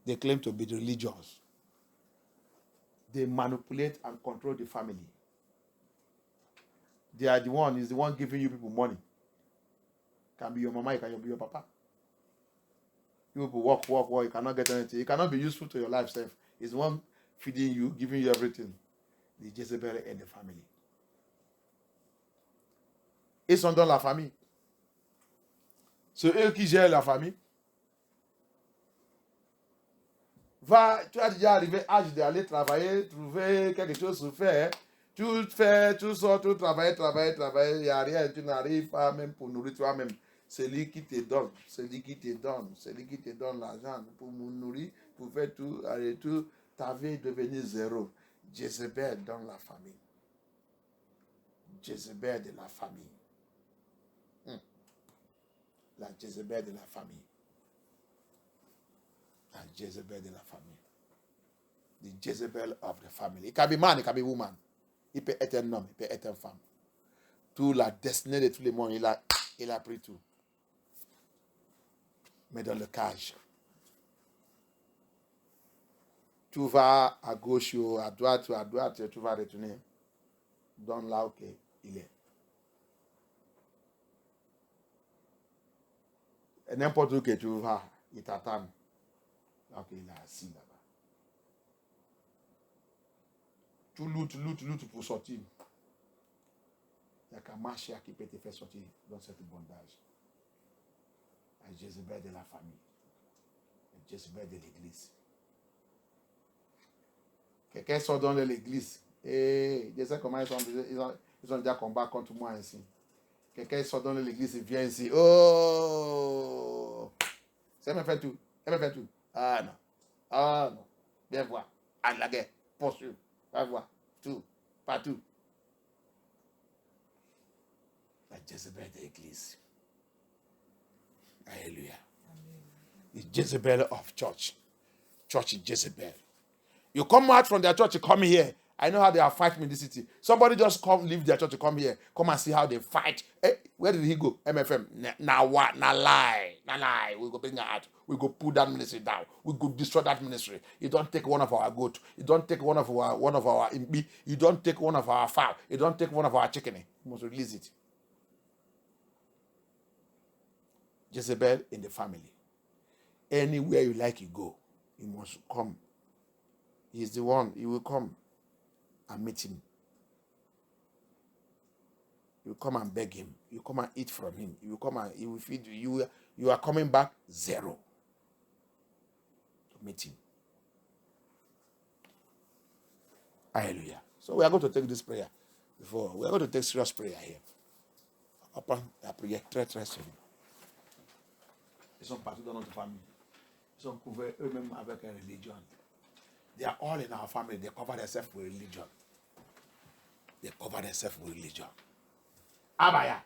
They claim to be religious. They manipulate and control the family. They are the one giving you people money. Can be your mama, it can be your papa. You people work, you cannot get anything. You cannot be useful to your life self. It's the one feeding you, giving you everything. The Jezebel and the family. Ils sont dans la famille. C'est eux qui gèrent la famille. Tu as déjà arrivé à l'âge d'aller travailler, trouver quelque chose à faire. Tu sors, tu travailles. Il n'y a rien, tu n'arrives pas même pour nourrir toi-même. C'est lui qui te donne. C'est lui qui te donne l'argent pour nous nourrir, pour faire tout. Allez, tout. Ta vie est devenue zéro. Jezebel dans la famille. Jezebel de la famille. La Jezebel de la famille. La Jezebel de la famille. The Jezebel of the family. It can be man, it can be woman. Il peut être un homme, il peut être une femme. Toute la destinée de tous les mondes, il a pris tout. Mais dans le cage. Tu vas à gauche ou à droite, tu vas retourner dans là où il est. Et n'importe où que tu vas, il t'attend. Là où il est assis là-bas. Tu luttes pour sortir. Il n'y a qu'un marché qui peut te faire sortir dans cette bondage. La Jezebel de la famille. La Jezebel de l'église. Quelqu'un sort dans l'église. Et je sais comment ils ont déjà combat contre moi ici. Quelqu'un sort dans l'église, il vient ici. Oh! Ça me fait tout. Ah non. Viens voir. À la guerre. Poursuivre. Va voir. Tout. Partout. La Jezebel de l'église. Hallelujah. The Jezebel of church. Church is Jezebel. You come out from their church, you come here. I know how they are fighting in this city. Somebody just leave their church to come here. Come and see how they fight. Hey, where did he go? MFM. Now what? Now lie. We go bring her out. We go pull that ministry down. We go destroy that ministry. You don't take one of our goat. You don't take one of our imbi. You don't take one of our fowl. You don't take one of our chicken. You must release it. Jezebel in the family. Anywhere you like, you go. You must come. He's the one. You will come and meet him. You come and beg him. You come and eat from him. You come and he will feed you. You are coming back zero to meet him. Hallelujah. So we are going to take this prayer before. We are going to take serious prayer here. Upon la prière très très sérieuse. Ils sont partis dans notre famille. Ils sont couverts eux-mêmes avec une religion. They are all in our family. They cover themselves with religion. Abaya.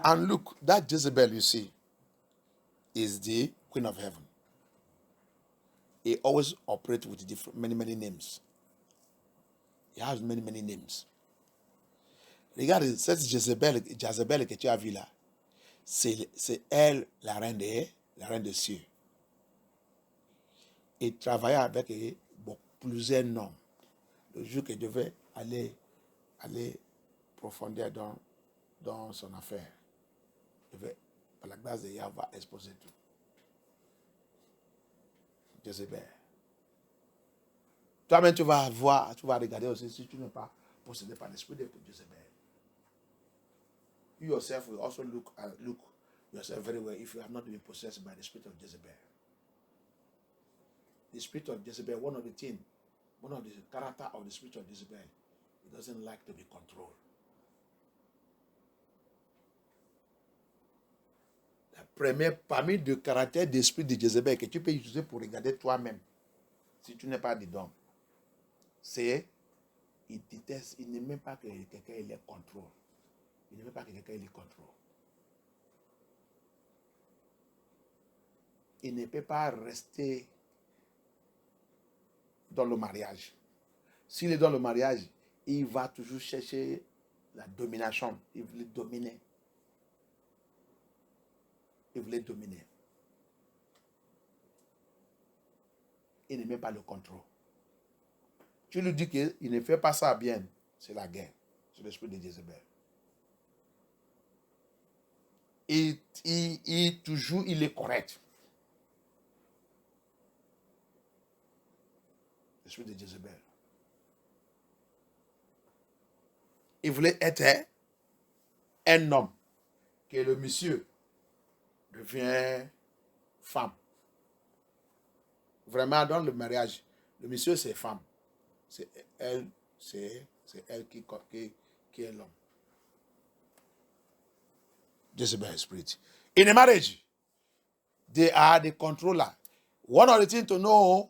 And look, that Jezebel you see is the queen of heaven. He always operates with many names. He has many names. Regarde, cette Jezebel que tu as vue là, c'est elle, la reine des cieux. Et travaillait avec plusieurs noms. Le jour qu'il devait aller profondément dans son affaire, par la grâce de Yahweh, va exposer tout. Jezebel. Toi-même, tu vas regarder aussi si tu n'es pas possédé par l'esprit de Jezebel. You yourself will also look yourself very well if you have not been possessed by the spirit of Jezebel. The spirit of Jezebel, one of the character of the spirit of Jezebel, it doesn't like to be controlled. La première parmi les caractères d'esprit de Jezebel que tu peux utiliser pour regarder toi-même, si tu n'es pas dedans, c'est il déteste, il n'aime pas que quelqu'un les contrôle. Il ne veut pas que quelqu'un les contrôle. Il ne peut pas rester dans le mariage. S'il est dans le mariage, il va toujours chercher la domination. Il veut le dominer. Il voulait dominer. Il n'aimait pas le contrôle. Tu lui dis qu'il ne fait pas ça bien, c'est la guerre. C'est l'esprit de Jézabel. Toujours, il est correct. L'esprit de Jézabel. Il voulait être un homme, que le monsieur devient femme. Vraiment, dans le mariage, le monsieur, c'est femme. C'est elle qui est l'homme. Jezebel spirit. In a marriage, they are the controller. One of the things to know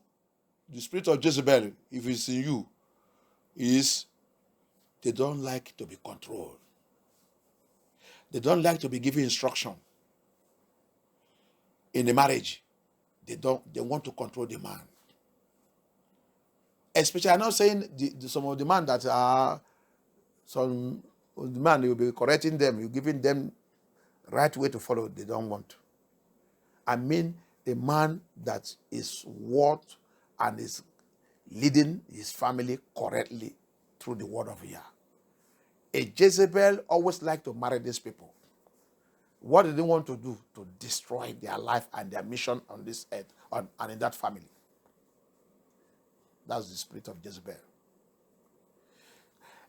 the spirit of Jezebel, if it's in you, is they don't like to be controlled. They don't like to be given instruction. In a marriage, they want to control the man. Especially, I'm not saying some of the men that are some of the man, you'll be correcting them, you're giving them right way to follow. They don't want. I mean, the man that is worth and is leading his family correctly through the word of Yah. A Jezebel always like to marry these people. What do they want to do? To destroy their life and their mission on this earth and in that family. That's the spirit of Jezebel.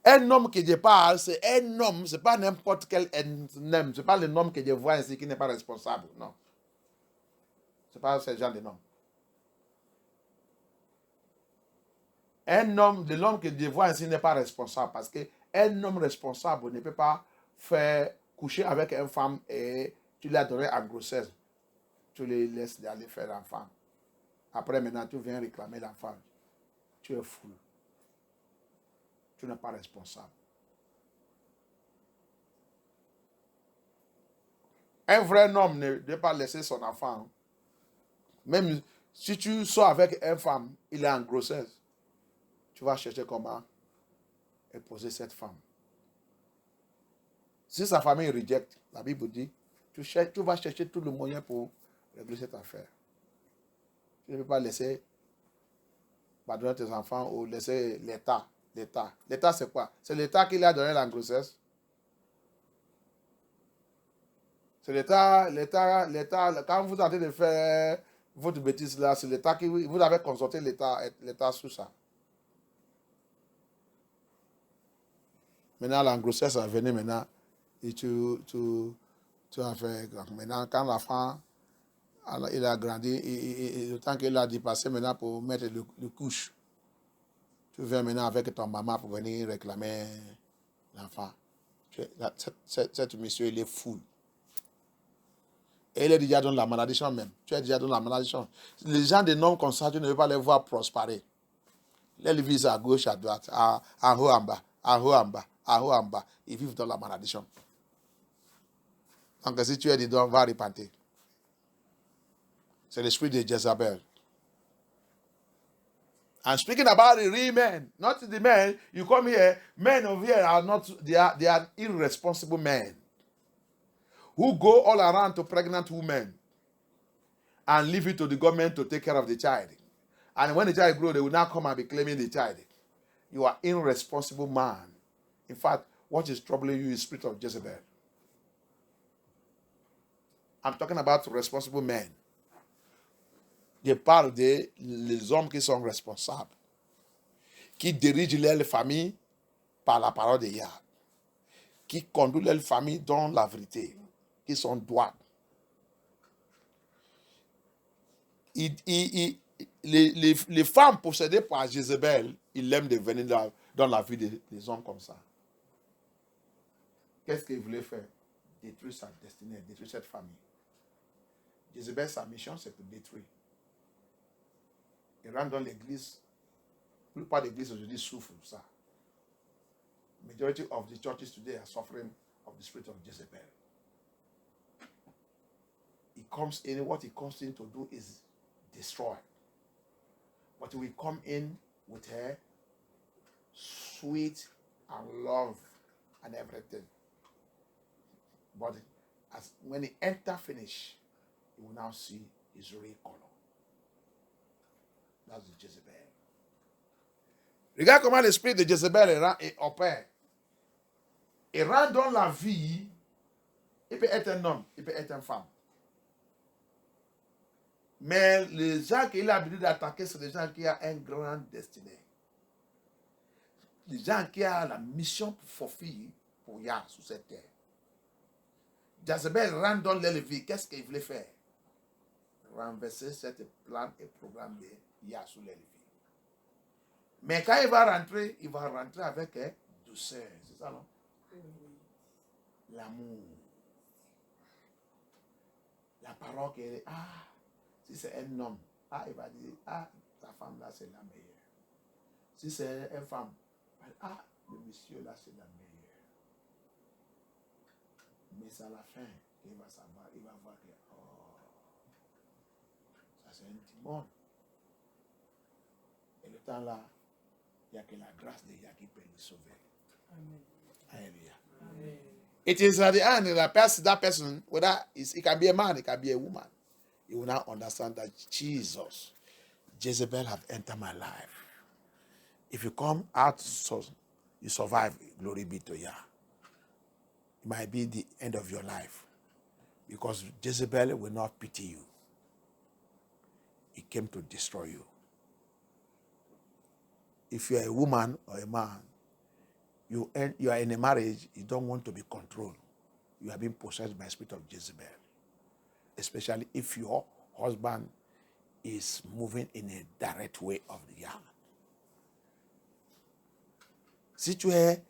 Un homme que Dieu parle, c'est un homme, c'est pas n'importe quel homme, c'est pas le nom que Dieu voit ainsi qui n'est pas responsable, non. C'est pas ce genre de nom. Un homme, de l'homme que Dieu voit ainsi n'est pas responsable parce qu'un homme responsable ne peut pas faire coucher avec une femme et tu l'as donné en grossesse. Tu les laisses aller faire l'enfant. Après, maintenant, tu viens réclamer l'enfant. Tu es fou. Tu n'es pas responsable. Un vrai homme ne doit pas laisser son enfant. Même si tu sors avec une femme, il est en grossesse. Tu vas chercher comment épouser cette femme. Si sa famille rejette, la Bible dit, tu vas chercher tout le moyen pour régler cette affaire. Tu ne peux pas laisser pardonner tes enfants ou laisser l'État. L'État, c'est quoi? C'est l'État qui lui a donné la grossesse. C'est l'État, quand vous êtes en train de faire votre bêtise là, c'est l'État qui vous avez consulté l'État sur ça. Maintenant, la grossesse est venue maintenant. Et tu as fait. Maintenant, quand l'enfant il a grandi, et le temps qu'il a dépassé maintenant pour mettre le couche, tu viens maintenant avec ton maman pour venir réclamer l'enfant. Cet monsieur, il est fou. Et il est déjà dans la malédiction même. Tu es déjà dans la malédiction. Les gens de noms comme ça, tu ne veux pas les voir prospérer. Les visent à gauche, à droite, en haut, en bas, en haut, en bas, en haut, en bas. Ils vivent dans la malédiction. Donc si tu es dedans, va repentir. C'est l'esprit de Jezebel. I'm speaking about the real men, not the men. You come here, men of here are not, they are irresponsible men who go all around to pregnant women and leave it to the government to take care of the child. And when the child grows, they will now come and be claiming the child. You are irresponsible man. In fact, what is troubling you is the spirit of Jezebel. I'm talking about responsible men. Je parle des hommes qui sont responsables, qui dirigent leur famille par la parole de Yah, qui conduisent leur famille dans la vérité, qui sont droits. Les femmes possédées par Jézabel, ils aiment devenir dans la vie des hommes comme ça. Qu'est-ce qu'ils voulaient faire? Détruire sa destinée, détruire cette famille. Jézabel, sa mission, c'est de détruire. Il rentre dans l'église. La plupart des églises aujourd'hui souffrent de ça. Majority of the churches today are suffering of the spirit of Jezebel. He comes in, what he comes in to do is destroy. But he will come in with her sweet and love and everything. But when he enter finish, you will now see his real color. That's the Jezebel. Regarde comment l'esprit de Jezebel opère. Il rentre dans la vie. Il peut être un homme, il peut être une femme. Mais les gens qu'il a l'habitude d'attaquer, c'est des gens qui ont un grand destinée. Les gens qui ont la mission pour forfire pour Yah sur cette terre. Jezebel rentre dans leur vie. Qu'est-ce qu'il voulait faire? Renverser cette plan et programme de Yah sur leur vie. Mais quand il va rentrer avec douceur. C'est ça, non? L'amour. La parole qui est, si c'est un homme, il va dire, ta femme là, c'est la meilleure. Si c'est une femme, le monsieur là, c'est la meilleure. Mais c'est à la fin qu'il va savoir, il va voir que, ça c'est un petit monde. Et le temps là, il n'y a que la grâce de Yah qui peut le sauver. Amen. Alléluia. Amen. It is at the end that person, whether it can be a man, it can be a woman, you will now understand that Jesus, Jezebel have entered my life. If you come out, so you survive, glory be to Yah. It might be the end of your life because Jezebel will not pity you. He came to destroy you. If you are a woman or a man, you are in a marriage, you don't want to be controlled. You are being possessed by the spirit of Jezebel. Especially if your husband is moving in a direct way of the Yah. Si tu es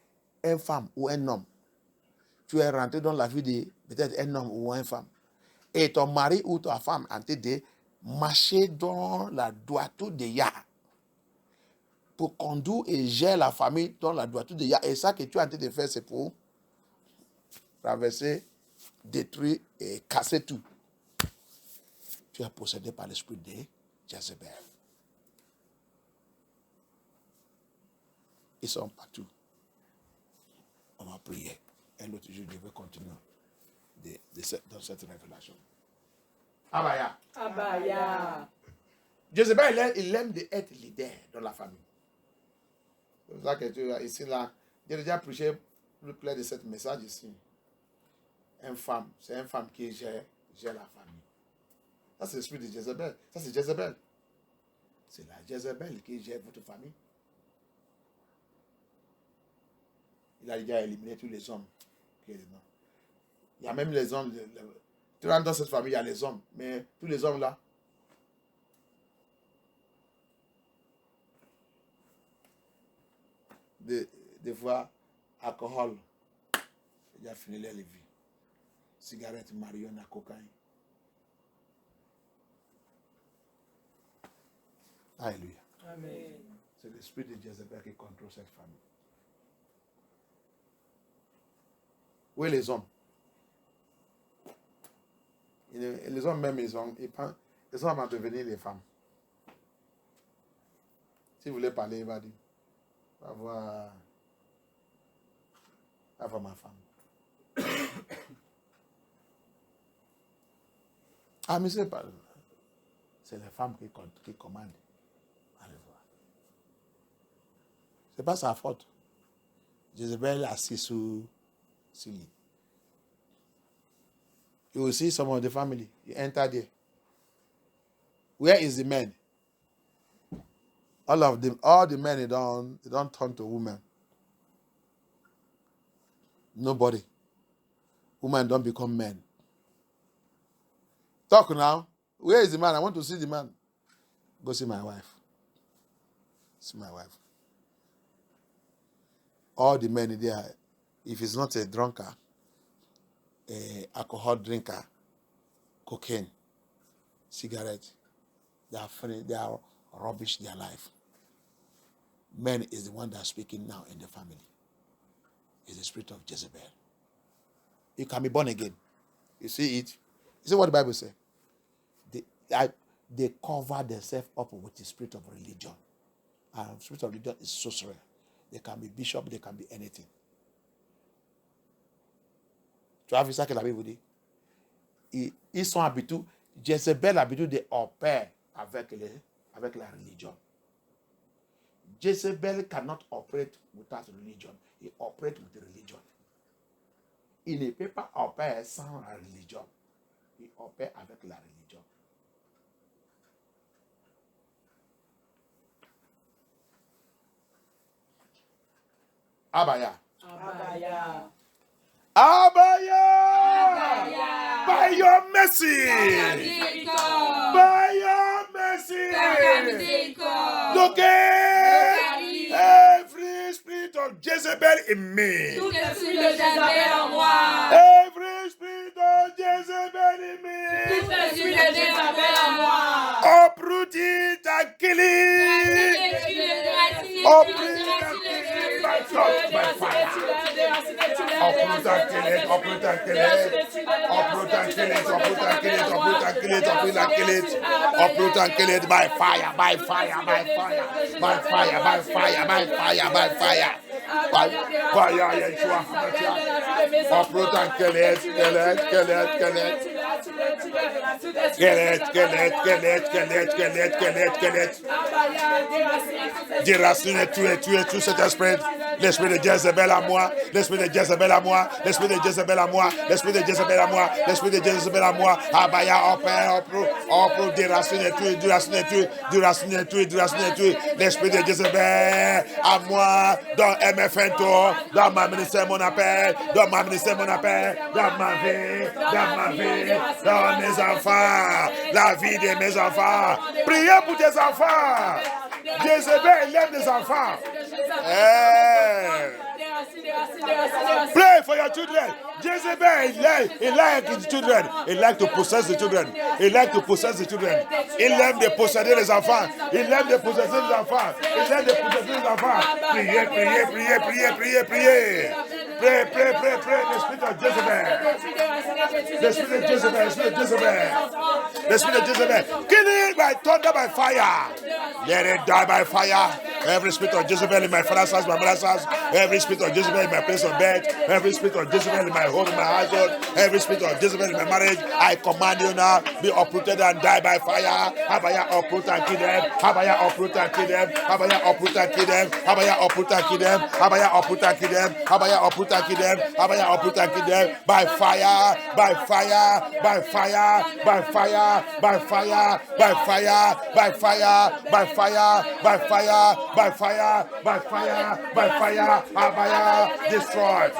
une femme ou un homme, tu es rentré dans la vie de peut-être un homme ou une femme, et ton mari ou ta femme a été de marcher dans la droiture de Yah, pour conduire et gérer la famille dans la droiture de Yah. Et ça que tu es en train de faire, c'est pour traverser, détruire et casser tout. Tu es possédé par l'esprit de Jezebel. Ils sont partout. On va prier. Un autre jour, je vais continuer dans cette révélation. Abaya. Abaya. Jezebel, il aime d'être leader dans la famille. C'est pour ça que tu es ici, là. J'ai déjà prêché plus clair de ce message ici. C'est une femme qui gère la famille. Ça, c'est l'esprit de Jezebel. Ça, c'est Jezebel. C'est la Jezebel qui gère votre famille. Il a déjà éliminé tous les hommes qui sont dedans. Il y a même les hommes. Tu rentres dans cette famille, il y a les hommes. Mais tous les hommes là, des fois, alcool, il a fini les vies. Cigarette, marijuana, cocaïne. Alléluia. Amen. C'est l'esprit de Jezebel qui contrôle cette famille. Où est les hommes? Les hommes même, ils ont à devenir les femmes. Si vous voulez parler, il va dire, va voir ma femme. Mais c'est pas. C'est les femmes qui commandent. Allez voir. C'est pas sa faute. Jezebel est assise sur lui. You will see some of the family. You enter there. Where is the man? All the men, they don't turn to women. Nobody. Women don't become men. Talk now. Where is the man? I want to see the man. Go see my wife. See my wife. All the men there, if he's not a drunkard, a alcohol drinker, cocaine, cigarette, they are funny, they are rubbish their life. Man is the one that's speaking now in the family. It's the spirit of Jezebel. You can be born again. You see it? You see what the Bible says? They cover themselves up with the spirit of religion. And the spirit of religion is sorcery. They can be bishop, they can be anything. Tu as vu ça que la Bible dit? Ils sont habitués. Jezebel a l'habitude d'opérer avec la religion. Jezebel cannot operate without religion. He operates with religion. Il ne peut pas opérer sans la religion. Il opère avec la religion. Abaya. Abaya. Abaya. By your mercy. By your mercy. Locate every spirit of Jezebel in me. Every spirit of Jezebel in me. Uproot it and kill it. Uproot it and kill it by touch, by fire. Uproot and kill it, uproot and kill it. Uproot and kill it, uproot and kill it, uproot and kill it, uproot and kill it. Uproot and kill it by fire, by fire, by fire. By fire, by fire, by fire, by fire. By fire, Yeshua HaMashiach. Uproot and kill it, kill it, kill it, kill it. Kill it, kill it, kill it, kill it, kill it, kill it, kill it. Déraciner, tuer cet esprit. L'esprit de Jezebel à moi, l'esprit de Jezebel à moi, l'esprit de Jezebel à moi, l'esprit de Jezebel à moi, l'esprit de Jezebel à moi. Abaya, opère, déraciner, tuer. L'esprit de Jezebel à moi, dans MFN Tour, dans ma ministère, mon appel, dans ma ministère, mon appel, dans ma vie, dans mes enfants, la vie de mes enfants. Priez pour tes enfants. Jezebel, il aime des enfants. Pray for your children. Jezebel, he like his children. He like to possess the children. He like to possess the children. Il aime de posséder les enfants. Il aime de posséder les enfants. Il aime de posséder les enfants. Priez. Pray. The spirit of Jezebel. The spirit of Jezebel. Kill it by thunder, by fire. Let it die by fire. Every spirit of Jezebel in my father's house, my mother's house. Every spirit of Jezebel in my place of bed. Every spirit of Jezebel in my home, in my household. Every spirit of Jezebel in my marriage. I command you now, be uprooted and die by fire. Abaya, uproot and kill them. Abaya, uproot and kill them. Abaya, uproot and kill them. Abaya, uproot and kill them. Abaya, uproot and kill them. Abaya, uproot and kill them. Abaya, uproot and kill them. By fire, by fire, by fire, by fire, by fire, by fire, by fire, by fire, by fire, by fire, by fire, by fire. Abaya, destroy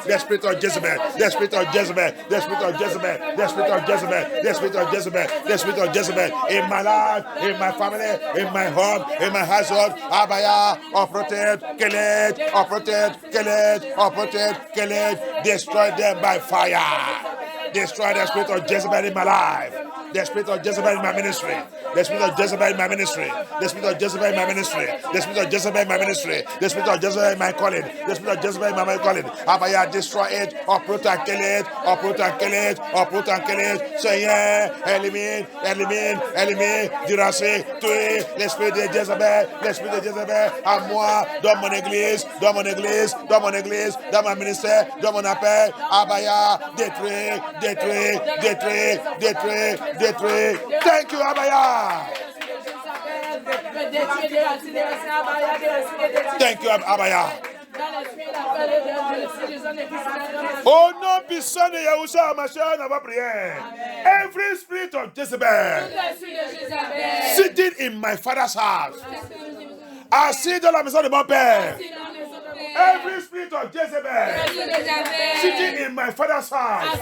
the spirit of Jezebel, the spirit of Jezebel, the spirit of Jezebel, the spirit of Jezebel, the spirit of Jezebel, the spirit of Jezebel in my life, in my family, in my home, in my household. Abaya, uproot it, kill it, uproot it, kill it, uproot it, kill it, destroy them by fire. Destroy the spirit of Jezebel in my life. The spirit of Jezebel in my ministry. The spirit of Jezebel in my ministry. The spirit of Jezebel in my ministry. The spirit of Jezebel in my ministry. The spirit of Jezebel in my calling. The spirit of Jezebel in my calling. Abaya, destroy it. Uproot and kill it. Uproot and kill it. Uproot and kill it. Seigneur, élimine. Duracé, tuer l'esprit de Jezebel. L'esprit de Jezebel à moi, dans mon église, dans ma ministère, dans mon appel. Abaya, détruire. Thank you, Abaya. Thank you, Abaya. Au nom puissant de Yahushua HaMashiach, on va prier. Every spirit of Jezebel sitting in my father's house, assis dans la maison de mon père. Every spirit of Jezebel sitting in my father's house,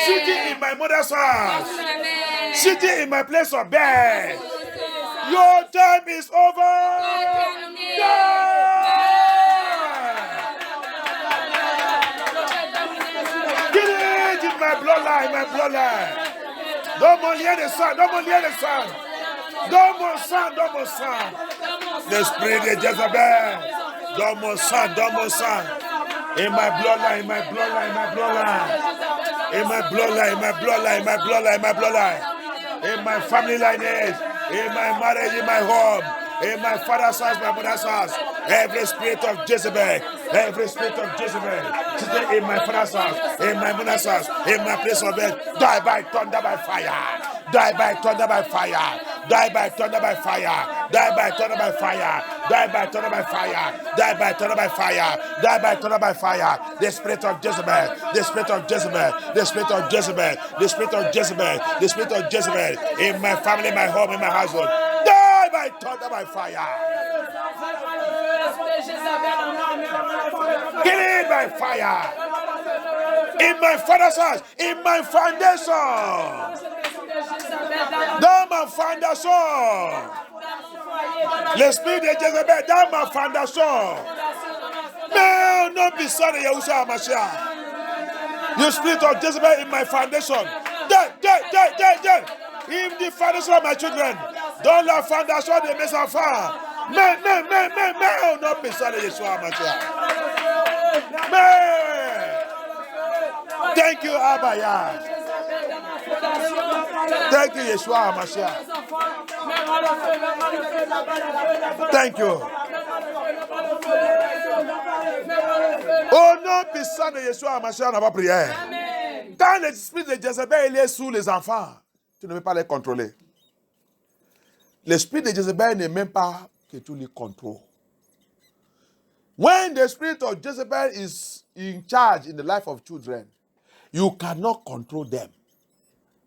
sitting in my mother's house, sitting in my place of bed. Your time is over. Get it in my bloodline, Dans mon lien de sang, Dans mon sang. L'esprit de Jezebel. Dans mon sang. In my bloodline. In my family lineage. In my marriage, in my home. In my father's house, my mother's house. Every spirit of Jezebel. Every spirit of Jezebel, today in my father's house, in my mother's house, in my place of bed, die by thunder by fire. Die by thunder by fire. Die by thunder by fire. Die by thunder by fire. Die by thunder by fire. Die by thunder by fire. Die by thunder by fire. The spirit of Jezebel. The spirit of Jezebel. The spirit of Jezebel. The spirit of Jezebel. The spirit of Jezebel. In my family, my home, in my household. Die by thunder by fire. Kill it by fire. In my father's house. In my foundation. Dans ma fondation. L'esprit de Jezebel dans ma fondation. Mais non, besoin de Yahushua Mashiach. You spirit of Jezebel in my foundation. Die. In the foundation of my children. Dans la fondation de mes enfants. Mais, non, besoin de Yeshua Mashiach. Mais, thank you, Abba Yah. Thank you, Yeshua Mashiach. Thank you. Au nom puissant de Yeshua Mashiach, on va prier. Quand l'esprit de Jezebel est sous les enfants, tu ne peux pas les contrôler. L'esprit de Jezebel n'est même pas que tu les contrôles. When the spirit of Jezebel is in charge in the life of children, you cannot control them.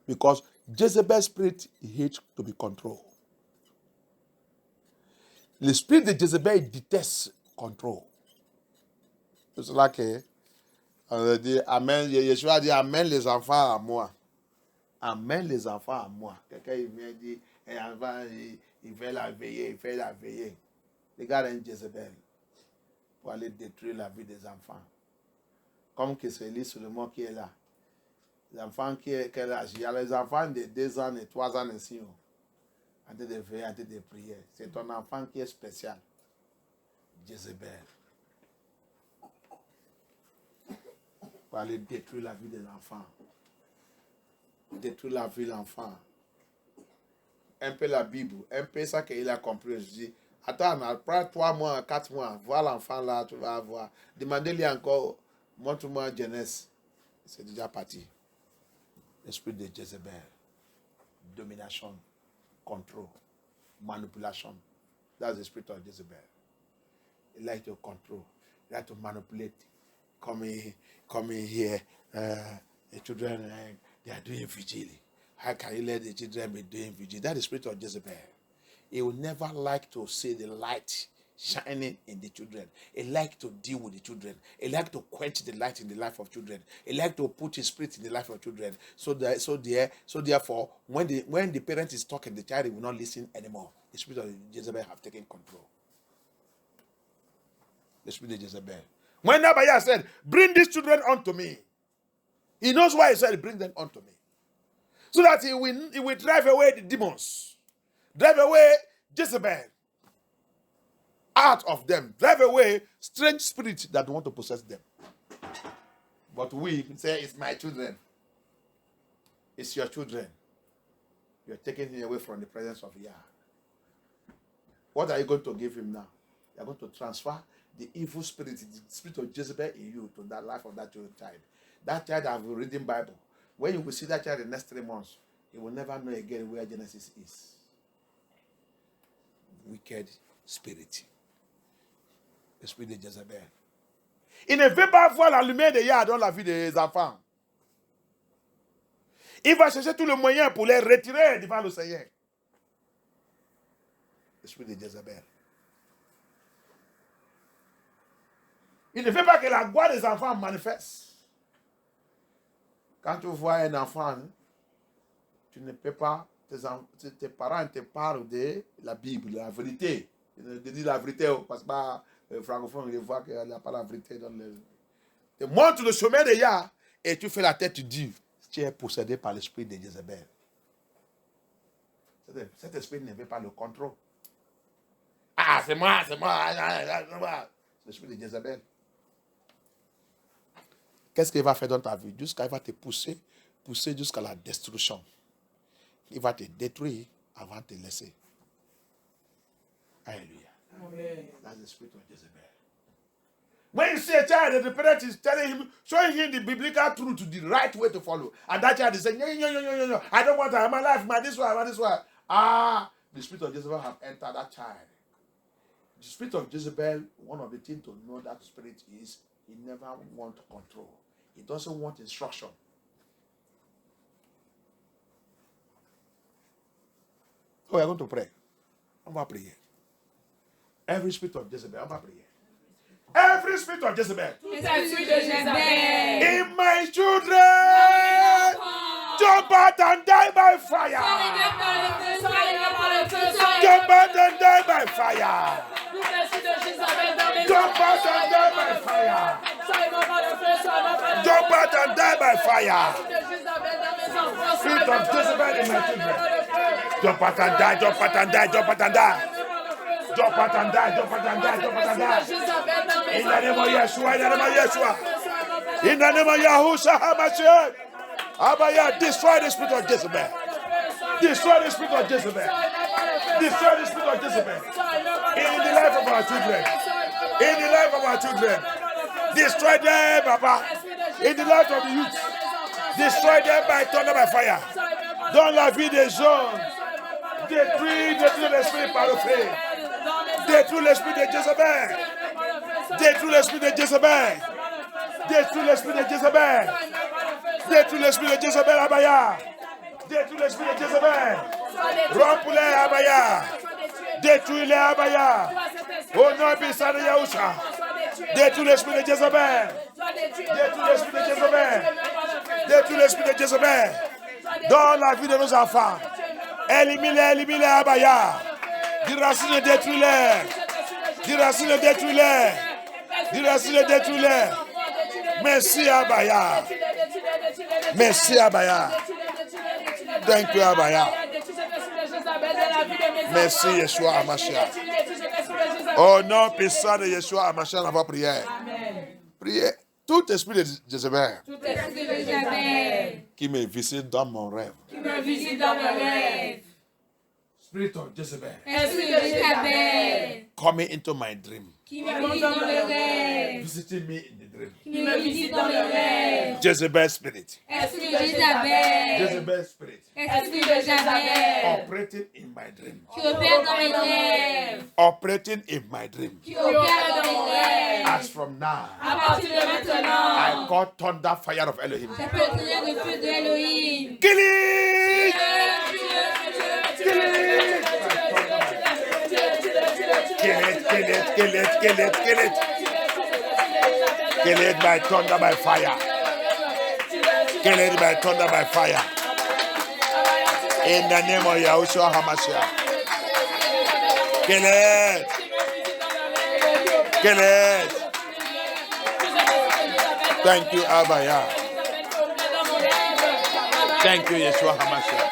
Because Jezebel's spirit hates to be controlled. The spirit de Jezebel detests control. C'est là que on dit Amen. Yeshua dit Amen les enfants à moi. Amen les enfants à moi. Quelqu'un il vient dire un enfant il fait la veillée, Regarde Jezebel pour aller détruire la vie des enfants. Comme que c'est lui seulement qui est là. Les enfants quel âge? Il y a les enfants de 2 ans et 3 ans ici. En train de veiller, en train de prier. C'est ton enfant qui est spécial. Jezebel. Pour aller détruire la vie des enfants. Détruire la vie de l'enfant. Un peu la Bible. Un peu ça qu'il a compris. Je dis, attends, après 3 mois, 4 mois, vois l'enfant là, tu vas voir. Demandez-lui encore, montre-moi Genèse. C'est déjà parti. L'esprit de Jezebel. Domination. Control. Manipulation. That's the spirit of Jezebel. He likes to control. He likes to manipulate. Come in here. The children, they are doing vigil. How can you let the children be doing vigil? That's the spirit of Jezebel. He will never like to see the light shining in the children. He likes to deal with the children. He likes to quench the light in the life of children. He likes to put his spirit in the life of children. So therefore, when the parent is talking, the child will not listen anymore. The spirit of Jezebel have taken control. The spirit of Jezebel. When Nabaya said, "Bring these children unto me," he knows why he said, "Bring them unto me," so that he will drive away the demons, drive away Jezebel out of them, drive away strange spirits that want to possess them. But we say, it's my children. It's your children. You're taking him away from the presence of Yah. What are you going to give him now? You're going to transfer the evil spirit, the spirit of Jezebel in you to that life of that child. That child have reading Bible. When you will see that child in the next 3 months, he will never know again where Genesis is. Wicked spirit. L'esprit de Jezebel. Il ne veut pas voir la lumière de Yah dans la vie des enfants. Il va chercher tous les moyens pour les retirer devant le Seigneur. L'esprit de Jezebel. Il ne veut pas que la gloire des enfants manifeste. Quand tu vois un enfant, tu ne peux pas, tes parents te parlent de la Bible, de la vérité. Ils te disent la vérité, parce que les francophones, ils voient qu'il n'y a pas la vérité dans le... Tu montres le chemin de Yah et tu fais la tête, tu dis, tu es possédé par l'esprit de Jezebel. Cet esprit ne veut pas le contrôle. Ah, c'est moi. C'est l'esprit de Jezebel. Qu'est-ce qu'il va faire dans ta vie? Jusqu'à il va te pousser jusqu'à la destruction. Il va te détruire avant de te laisser. Alléluia. Amen. That's the spirit of Jezebel. When you see a child and the parent is telling him, showing him the biblical truth, the right way to follow, and that child is saying, no, I don't want that, my life, my this one, my this one. The spirit of Jezebel have entered that child. The spirit of Jezebel, one of the things to know that spirit is, he never wants control. He doesn't want instruction. So we are going to pray. I'm going to pray. Every spirit of Jezebel, I'm going to pray. Every spirit of Jezebel in my children, jump out and die by fire. Jump out and die by fire. Jump out and die by fire. Jump out and die by fire. Spirit of Jezebel in my children. Jump out and die, jump out and die, jump out and die. Jump out and die, jump out and die, jump out and die. In the name of Yeshua, in the name of Yeshua. In the name of Yahushua HaMashiach. Abaya, destroy the spirit of Jezebel. Destroy the spirit of Jezebel. Destroy the spirit of Jezebel. In the life of our children. In the life of our children. Destroy them, Papa. In the life of the youth. Destroy them by thunder, by fire. Dans la vie des hommes. Détruis l'esprit par le feu. Détruis l'esprit de Jezebel. Détruis l'esprit de Jezebel. Détruis l'esprit de Jezebel. Détruis l'esprit de Jezebel, Abaya. Détruis l'esprit de Jezebel. Romps-les, Abaya. Détruis-les, Abaya. Au nom puissant de Yahusha. Détruis l'esprit de Jezebel. Détruis l'esprit de Jezebel. Détruis l'esprit de Jezebel. Dans la vie de nos enfants. Élimine-les, Abaya. Dis-racine, détruis-les. Dis-racine, détruis-les. Dis-racine, détruis-les. Merci, Abaya. Merci, Abaya. Thank you, Abaya. Merci, Yeshua HaMashiach. Au nom puissant de Yeshua HaMashiach, on va prier. Priez. Tout esprit de Jezebel qui me visite dans mon rêve. Spirit of Jezebel coming into my dream. Visiting me in the dream. Jezebel spirit. Jezebel spirit. Operating in my dream. Operating in my dream. As from now, I call thunder fire of Elohim. Kill it! Kill it! Kill it, kill it, kill it, kill it, kill it. Kill it by thunder, by fire. Kill it by thunder, by fire. In the name of Yahushua HaMashiach. Kill it. Kill it. Thank you, Abaya. Thank you, Yeshua HaMashiach.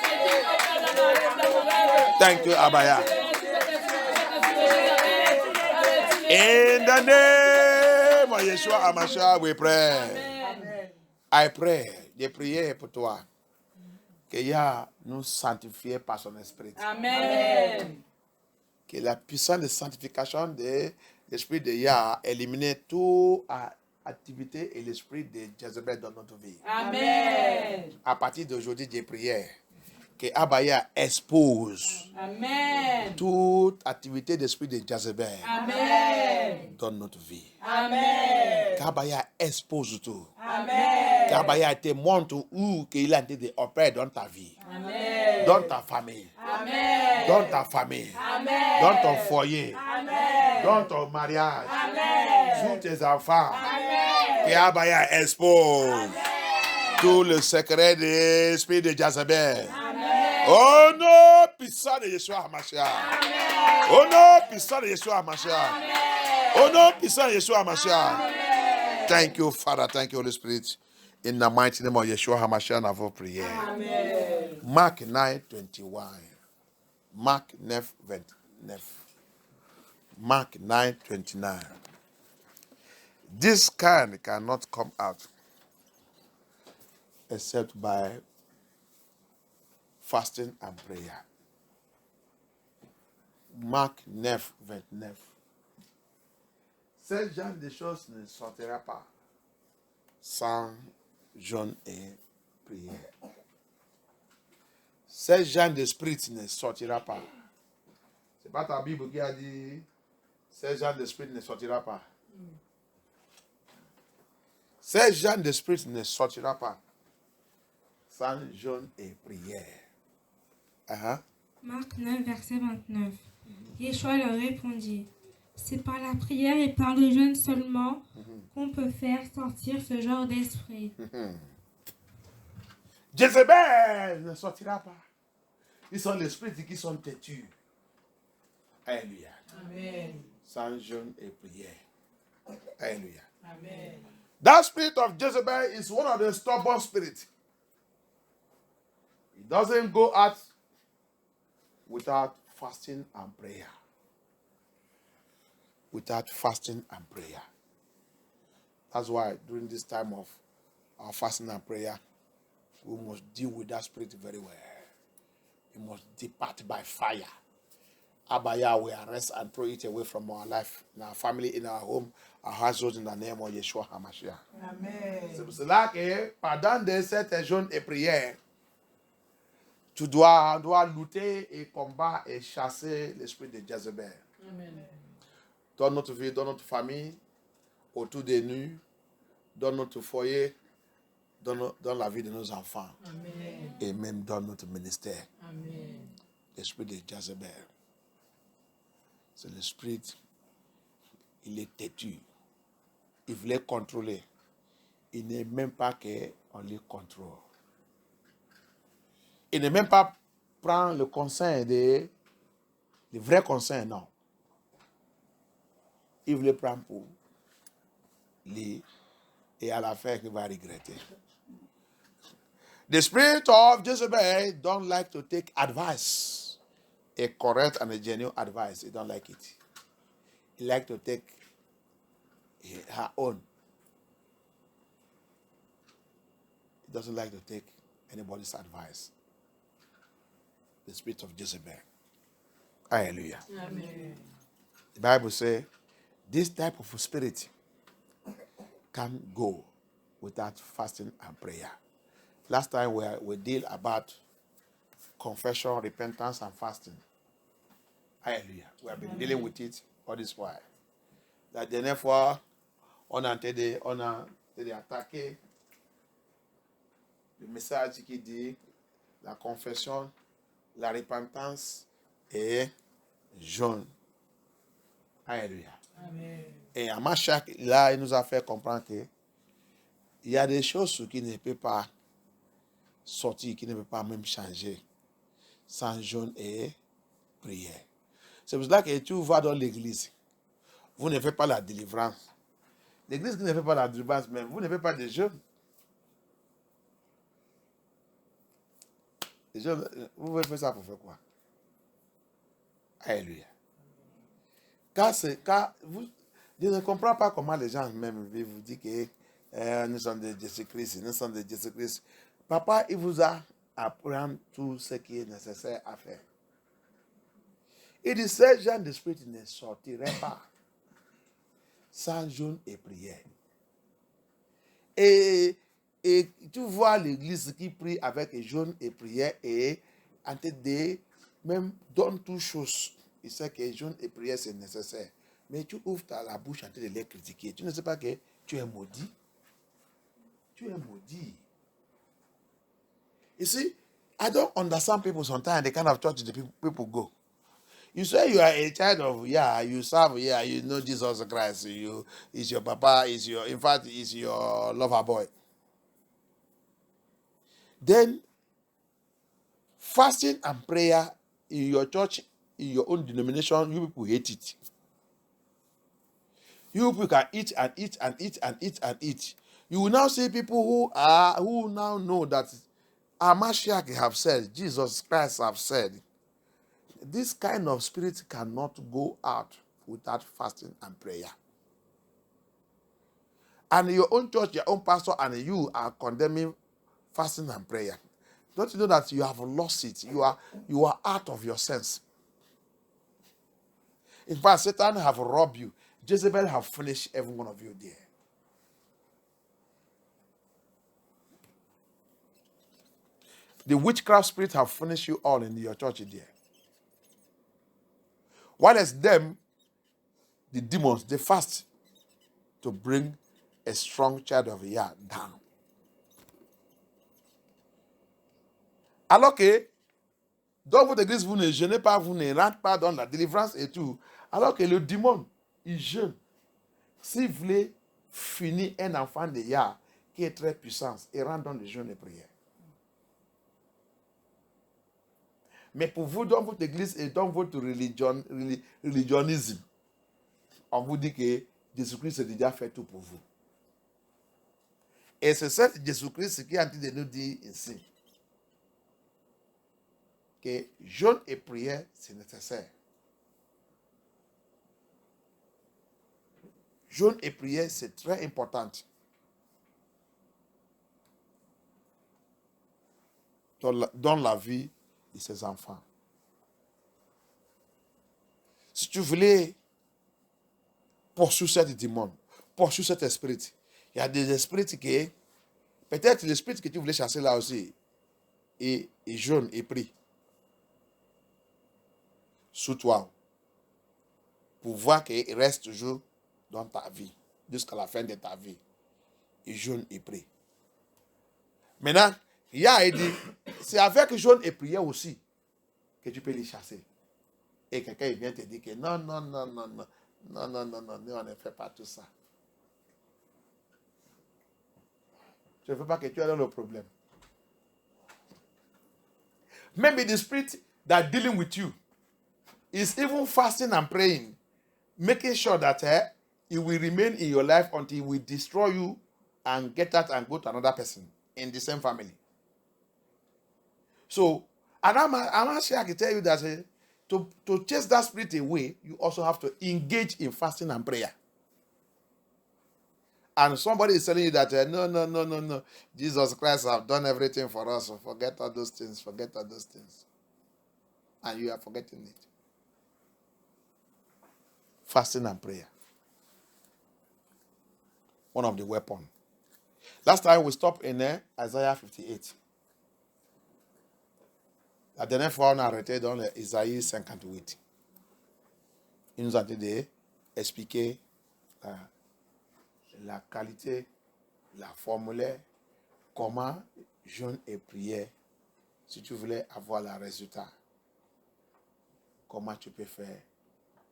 Thank you, Abaya. In the name of Yeshua HaMashiach, we pray. Amen. I pray, je prie pour toi, que Yah nous sanctifie par son esprit. Amen. Que la puissance de sanctification de l'esprit de Yah élimine toute activité et l'esprit de Jezebel dans notre vie. Amen. À partir d'aujourd'hui, je prie que Abaya expose toute activité d'esprit de Jezebel dans notre vie. Qu'Abaya expose tout. Qu'Abaya te montre où il a été opéré dans ta vie, dans ta famille, dans ta famille, dans ton foyer, dans ton mariage, sur tes enfants. Qu'Abaya expose tout le secret de l'esprit de Jezebel. Oh non, puissant de Yeshua HaMashiach. Oh non, puissant de Yeshua HaMashiach. Oh non, puissant de Yeshua HaMashiach. Thank you, Father. Thank you, Holy Spirit. In the mighty name of Yeshua HaMashiach, nous avons prié. Mark 9:21. Mark 9:29. Mark 9:29. This kind cannot come out except by fasting and prayer. Mark 9:29. Ce genre de choses ne sortira pas sans jeûne et prière. Ce genre d'esprit ne sortira pas. C'est pas ta Bible qui a dit ce genre d'esprit ne sortira pas. Ce genre d'esprit ne sortira pas sans jeûne et prière. Marc 9, verset 29. Yeshua leur répondit, c'est par la prière et par le jeûne seulement qu'on peut faire sortir ce genre d'esprit. Jézabel ne sortira pas. Ils sont les esprits qui sont têtus. Alléluia. Amen. Sans jeûne et prière. Alléluia. Amen. That spirit of Jezebel is one of the stubborn spirits. It doesn't go out without fasting and prayer. Without fasting and prayer. That's why during this time of our fasting and prayer, we must deal with that spirit very well. It must depart by fire. Abaya, we arrest and throw it away from our life, in our family, in our home, our household, in the name of Yeshua HaMashiach. Amen. C'est pour cela que pendant cette jeûne et prière, tu dois lutter et combattre et chasser l'esprit de Jézabel. Amen. Dans notre vie, dans notre famille, autour de nous, dans notre foyer, dans la vie de nos enfants, Amen. et même dans notre ministère. Amen. L'esprit de Jézabel. C'est l'esprit, il est têtu. Il voulait contrôler. Il n'est même pas qu'on le contrôle. Il n'est même pas prendre le conseil le vrai conseil, non. Il voulait prendre pour lui et à la fin, il va regretter. The spirit of Jezebel don't like to take advice. A correct and a genuine advice. He don't like it. He like to take her own. He doesn't like to take anybody's advice. The spirit of Jezebel. Hallelujah. Amen. The Bible says this type of spirit can go without fasting and prayer. Last time we deal about confession, repentance, and fasting. Hallelujah. We have been dealing with it all this while. La dernière fois, on a été attaqué le message qui dit la confession, la repentance et jeûne. Alléluia. Amen. Et à Machak, là, il nous a fait comprendre que il y a des choses qui ne peuvent pas sortir, qui ne peuvent pas même changer sans jeûne et prière. C'est pour cela que tu vas dans l'église, vous ne faites pas la délivrance. L'église qui ne fait pas la délivrance, même, vous ne faites pas de jeûne. Les jeûnes, vous pouvez faire ça pour faire quoi? Alléluia. Je ne comprends pas comment les gens même vous disent que nous sommes de Jésus-Christ, nous sommes de Jésus-Christ. Papa, il vous a appris tout ce qui est nécessaire à faire. Il dit, ce genre d'esprit ne sortirait pas sans jeûne et prière. Et tu vois l'église qui prie avec jeûne et prière et en tête de même donne toutes choses. Il sait que jeûne et prière c'est nécessaire. Mais tu ouvres la bouche en train de les critiquer. Tu ne sais pas que tu es maudit. Tu es maudit. You see, I don't understand people sometimes, the kind of church the people go. You say you are a child of, you serve, you know Jesus Christ. Is your papa, in fact, is your lover boy. Then, fasting and prayer in your church, in your own denomination, you people hate it. You people can eat and eat and eat and eat and eat. You will now see people who now know that our Mashiach have said, Jesus Christ have said, this kind of spirit cannot go out without fasting and prayer. And your own church, your own pastor, and you are condemning fasting and prayer. Don't you know that you have lost it? You are out of your sense. In fact, Satan have robbed you. Jezebel have finished every one of you there. The witchcraft spirit have finished you all in your church there. While as them, the demons, they fast to bring a strong child of Yah down. Alors que, dans votre église, vous ne jeûnez pas, vous ne rentrez pas dans la délivrance et tout. Alors que le démon, il jeûne. Si vous voulez finir un enfant de Yah qui est très puissant, il rentre dans le jeûne et prière. Mais pour vous, dans votre église et dans votre religionisme, on vous dit que Jésus-Christ a déjà fait tout pour vous. Et c'est ça Jésus-Christ qui est en train de nous dire ici. Que jeûne et prière, c'est nécessaire. Jeûne et prière, c'est très important. Dans la vie de ses enfants. Si tu voulais poursuivre cet démon, poursuivre cet esprit, il y a des esprits qui, peut-être l'esprit que tu voulais chasser là aussi, et jeûne et prie. Sous toi. Pour voir qu'il reste toujours dans ta vie, jusqu'à la fin de ta vie. Et jeûne et prie. Maintenant, il a dit, c'est avec jeûne et prière aussi que tu peux les chasser. Et quelqu'un vient te dire que non, on ne fait pas tout ça. Je ne veux pas que tu aies dans le problème. Maybe the spirit that dealing with you is even fasting and praying, making sure that it will remain in your life until it will destroy you and get out and go to another person in the same family. So, and I'm sure I can tell you that to chase that spirit away, you also have to engage in fasting and prayer. And somebody is telling you that, no, Jesus Christ have done everything for us. So forget all those things, And you are forgetting it. Fasting and prayer. One of the weapons. Last time we stopped in Isaiah 58. La dernière fois, on a arrêté dans Isaïe 58. Il nous a dit d'expliquer la qualité, la formule, comment jeûne et prière, si tu voulais avoir le résultat, comment tu peux faire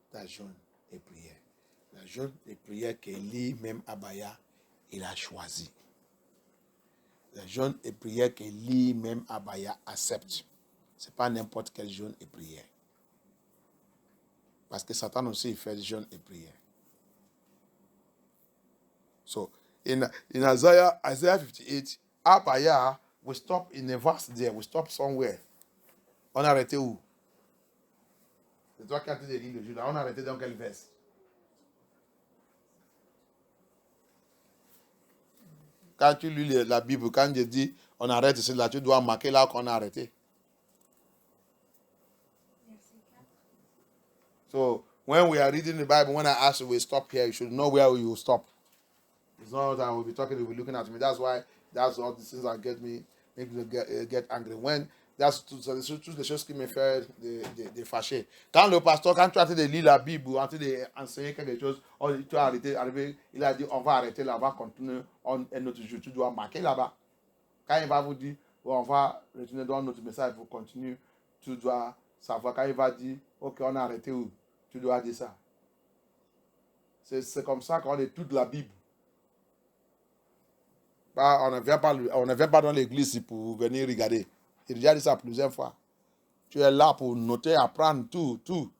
ta jeûne et prière. La jeûne et prière que lui-même Abaya, il a choisi. La jeûne et prière que lui-même Abaya accepte. Ce n'est pas n'importe quel jeûne et prière. Parce que Satan aussi il fait jeûne et prière. So, in Isaiah 58, Abaya, we stop in a verse there. We stop somewhere. On a arrêté où? C'est toi qui as dit le jour là. On a arrêté dans quel verse? Quand tu lis la Bible, quand je dis on arrête ici, là, tu dois marquer là qu'on a arrêté. So, when we are reading the Bible, when I ask you, we stop here, you should know where we will stop. It's not that we'll be talking, you'll be looking at me. That's why, that's all the things that make me get angry. When, that's toutes les choses qui me font de fâcher. Quand le pasteur, quand tu as de lire la Bible, ou en train d'enseigner quelque chose, tu as arrêté, arrivé, il a dit, on va arrêter là, on va continuer un autre jour. Tu dois marquer là-bas. Quand il va vous dire, on va retourner dans notre message pour continuer, tu dois savoir. Quand il va dire, ok, on a arrêté où? Tu dois dire ça. C'est comme ça qu'on étudie la Bible. Bah, on ne vient pas dans l'église pour venir regarder. Il a déjà dit ça plusieurs fois. Tu es là pour noter, apprendre tout.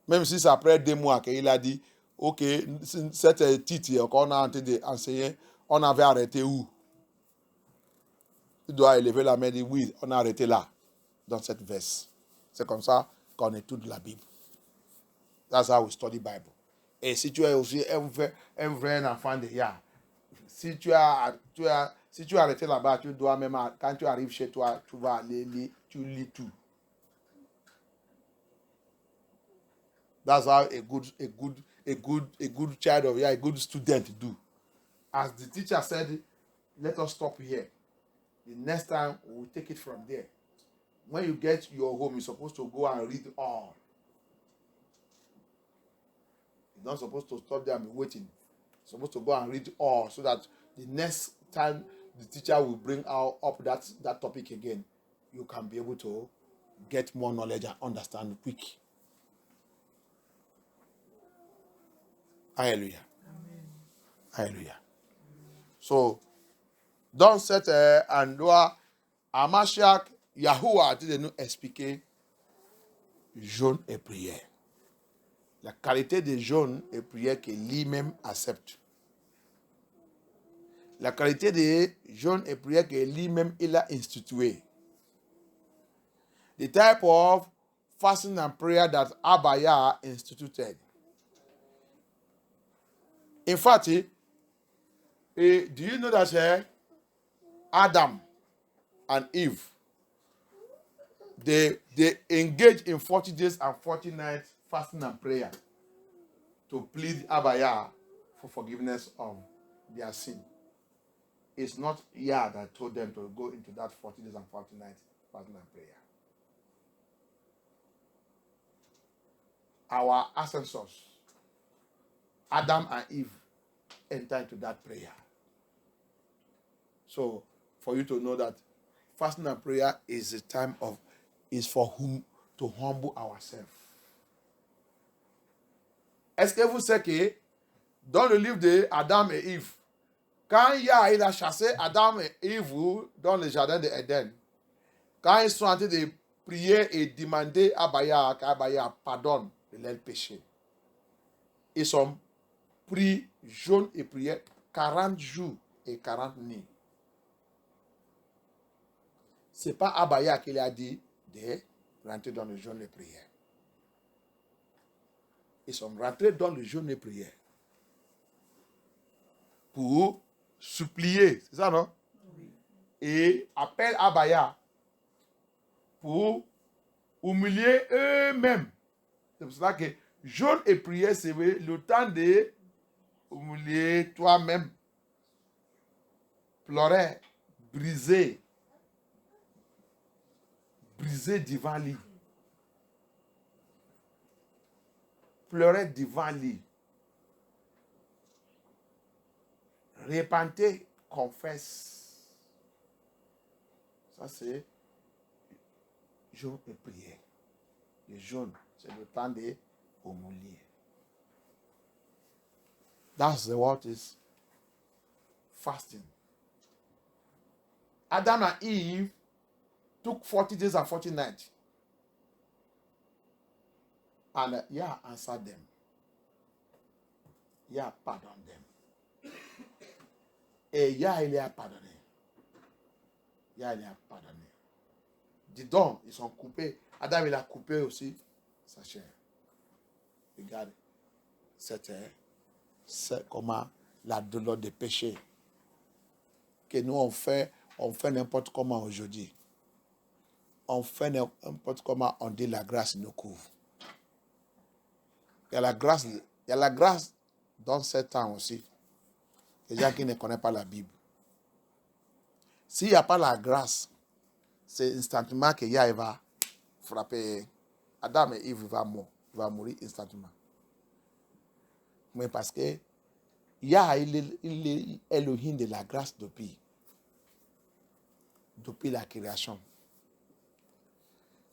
Même si c'est après 2 mois qu'il a dit, ok, cette titre qu'on a en train d'enseigner, on avait arrêté où? Tu dois élever la main et dire, oui, on a arrêté là, dans cette verse. C'est comme ça qu'on étudie la Bible. That's how we study Bible. Et si tu es aussi un vrai enfant de Yah, si tu as arrêté là-bas, tu dois même, quand tu arrives chez toi, tu vas aller lire, tu lis tout. That's how a good child of Yah, a good student do. As the teacher said, let us stop here. The next time we will take it from there. When you get your home, you're supposed to go and read all. You're not supposed to stop there and be waiting. You're supposed to go and read all so that the next time the teacher will bring out up that topic again, you can be able to get more knowledge and understand quick. Hallelujah. Amen. Hallelujah. So, dans cette endroit, Amashak, Yahuwah a dit de nous expliquer jeûne et prière. La qualité de jeûne et prière que lui-même accepte. La qualité de jeûne et prière que lui-même il a institué. The type of fasting and prayer that Abba Yah instituted. In fact, do you know that Adam and Eve, they engaged in 40 days and 40 nights fasting and prayer to plead Abba Yah for forgiveness of their sin. It's not Yah that told them to go into that 40 days and 40 nights fasting and prayer. Our ancestors, Adam and Eve, enter into that prayer. So, for you to know that fasting and prayer is a time for whom to humble ourselves. Est-ce que vous savez que dans le livre de Adam et Eve, quand Yah il a chassé Adam et Eve dans le jardin de Éden, quand ils sont en train de prier et demander à Abba Yah pardonne de leurs péchés, ils ont pris jeûne et prière 40 jours et 40 nuits. Ce n'est pas Abba Yah qui lui a dit de rentrer dans le jeûne et prière. Ils sont rentrés dans le jeûne et prière pour supplier, c'est ça non? Oui. Et appellent Abba Yah pour humilier eux-mêmes. C'est pour cela que jeûne et prière, c'est le temps de humilier toi-même, pleurer, briser devant lui. Pleurer devant lui. Repentir, confesse. Ça, c'est jeûne et prière. Le jeûne, c'est le temps de humilier. That's what is fasting. Adam and Eve took 40 days and 40 nights. And Yah answered them. Yah pardoned them. Et Yah, il a pardonné. Yah, il a pardonné. Dis donc, ils sont coupés. Adam, il a coupé aussi sa chair. Regarde, c'est comment la douleur des péchés que nous on fait n'importe comment aujourd'hui. On fait n'importe comment, on dit la grâce nous couvre. Il y a la grâce dans ce temps aussi. Les gens qui ne connaissent pas la Bible. S'il n'y a pas la grâce, c'est instantanément que Yah va frapper. Adam et Eve va mourir instantanément. Mais parce que Yah, il est Elohim de la grâce depuis la création.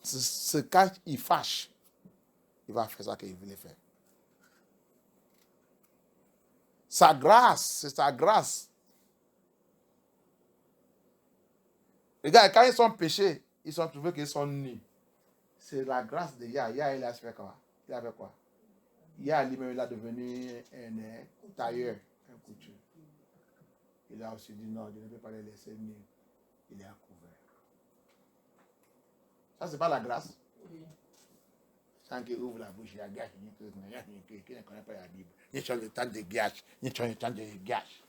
C'est quand il fâche, il va faire ça qu'il voulait faire. Sa grâce, c'est sa grâce. Regarde, quand ils sont péchés, ils ont trouvé qu'ils sont nus. C'est la grâce de Yah. Yah, il a fait quoi? Il a fait quoi? Yah lui-même, il a devenu un tailleur, un couture. Il a aussi dit non, je ne vais pas les laisser nus. Il est à couvert. Ça, c'est pas la grâce. Oui. Sans qu'il ouvre la bouche, il y a gâche, qui ne connaît pas la Bible. Il y a le temps de gâche, il y a le temps de gâche.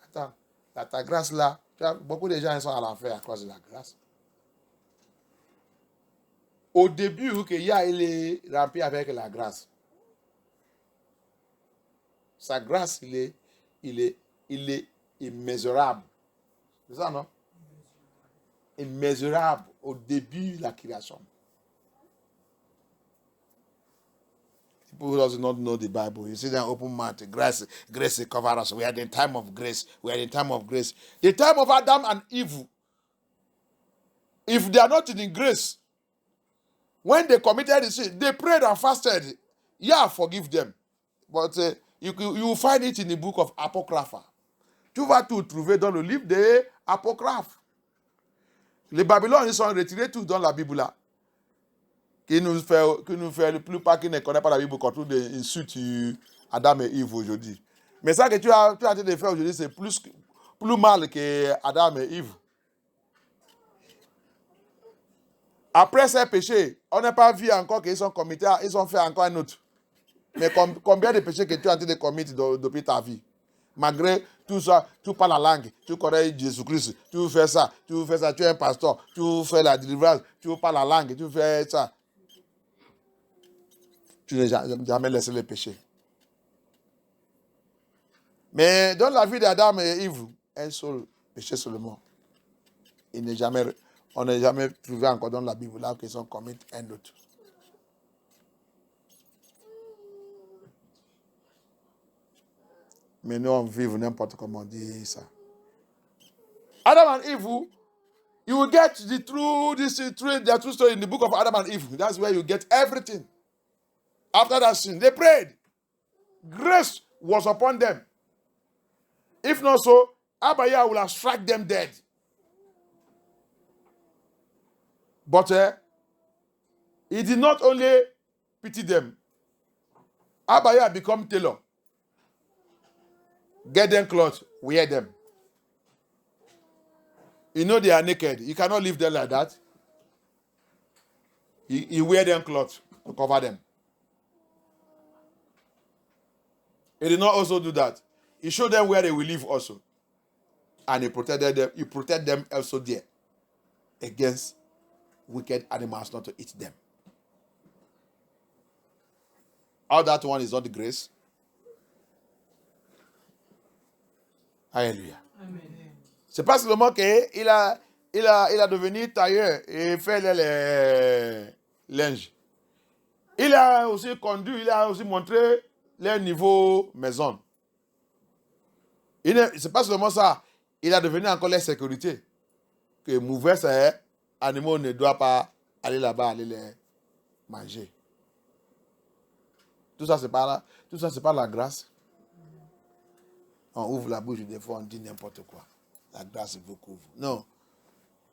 Attends, ta grâce là, beaucoup de gens sont à l'enfer à cause de la grâce. Au début, que Yah il est rempli avec la grâce. Sa grâce, il est immesurable. C'est ça, non? Immesurable au début de la création. People who does not know the Bible, you see them open mouth, grace cover us. We are in time of grace. We are in time of grace. The time of Adam and Eve, if they are not in grace, when they committed the sin, they prayed and fasted. Yeah, forgive them. But you will find it in the book of Apocrypha. Tu vas tout trouver dans le livre des Apocryphes. Les Babyloniens sont retirés tous dans la Bible là. Qui nous fait la plupart qui ne connaissent pas la Bible quand on insulte Adam et Eve aujourd'hui. Mais ça que tu as tenté de faire aujourd'hui, c'est plus mal que Adam et Eve. Après ces péchés, on n'a pas vu encore qu'ils ont commis, ils ont fait encore un autre. Mais combien de péchés que tu as en train de commettre depuis ta vie? Malgré tout ça, tu parles la langue, tu connais Jésus-Christ, tu fais ça, tu es un pasteur, tu fais la délivrance, tu parles la langue, tu fais ça. Tu n'as jamais laissé le péché. Mais dans la vie d'Adam et Ève, un seul péché seulement. On n'a jamais trouvé encore dans la Bible là qu'ils ont commis un autre. Mais nous, on vit n'importe comment on dit ça. Adam and Eve, you will get the true story in the book of Adam and Eve. That's where you get everything. After that sin, they prayed. Grace was upon them. If not so, Abaya will have struck them dead. But he did not only pity them. Abaya become tailor. Get them clothes, wear them. You know they are naked. You cannot leave them like that. He wear them clothes to cover them. He did not also do that. He showed them where they will live also. And he protected them. He protected them also there against wicked animals not to eat them. All that one is not the grace. Alléluia. Amen. C'est pas seulement qu'il a devenu tailleur et fait les linges. Il a aussi conduit, il a aussi montré les niveaux maison. C'est pas seulement ça. Il a devenu encore les sécurités. Que mauvais animaux ne doivent pas aller là-bas, aller les manger. Tout ça, c'est pas la grâce. On ouvre la bouche, des fois, on dit n'importe quoi. La grâce vous couvre. Non.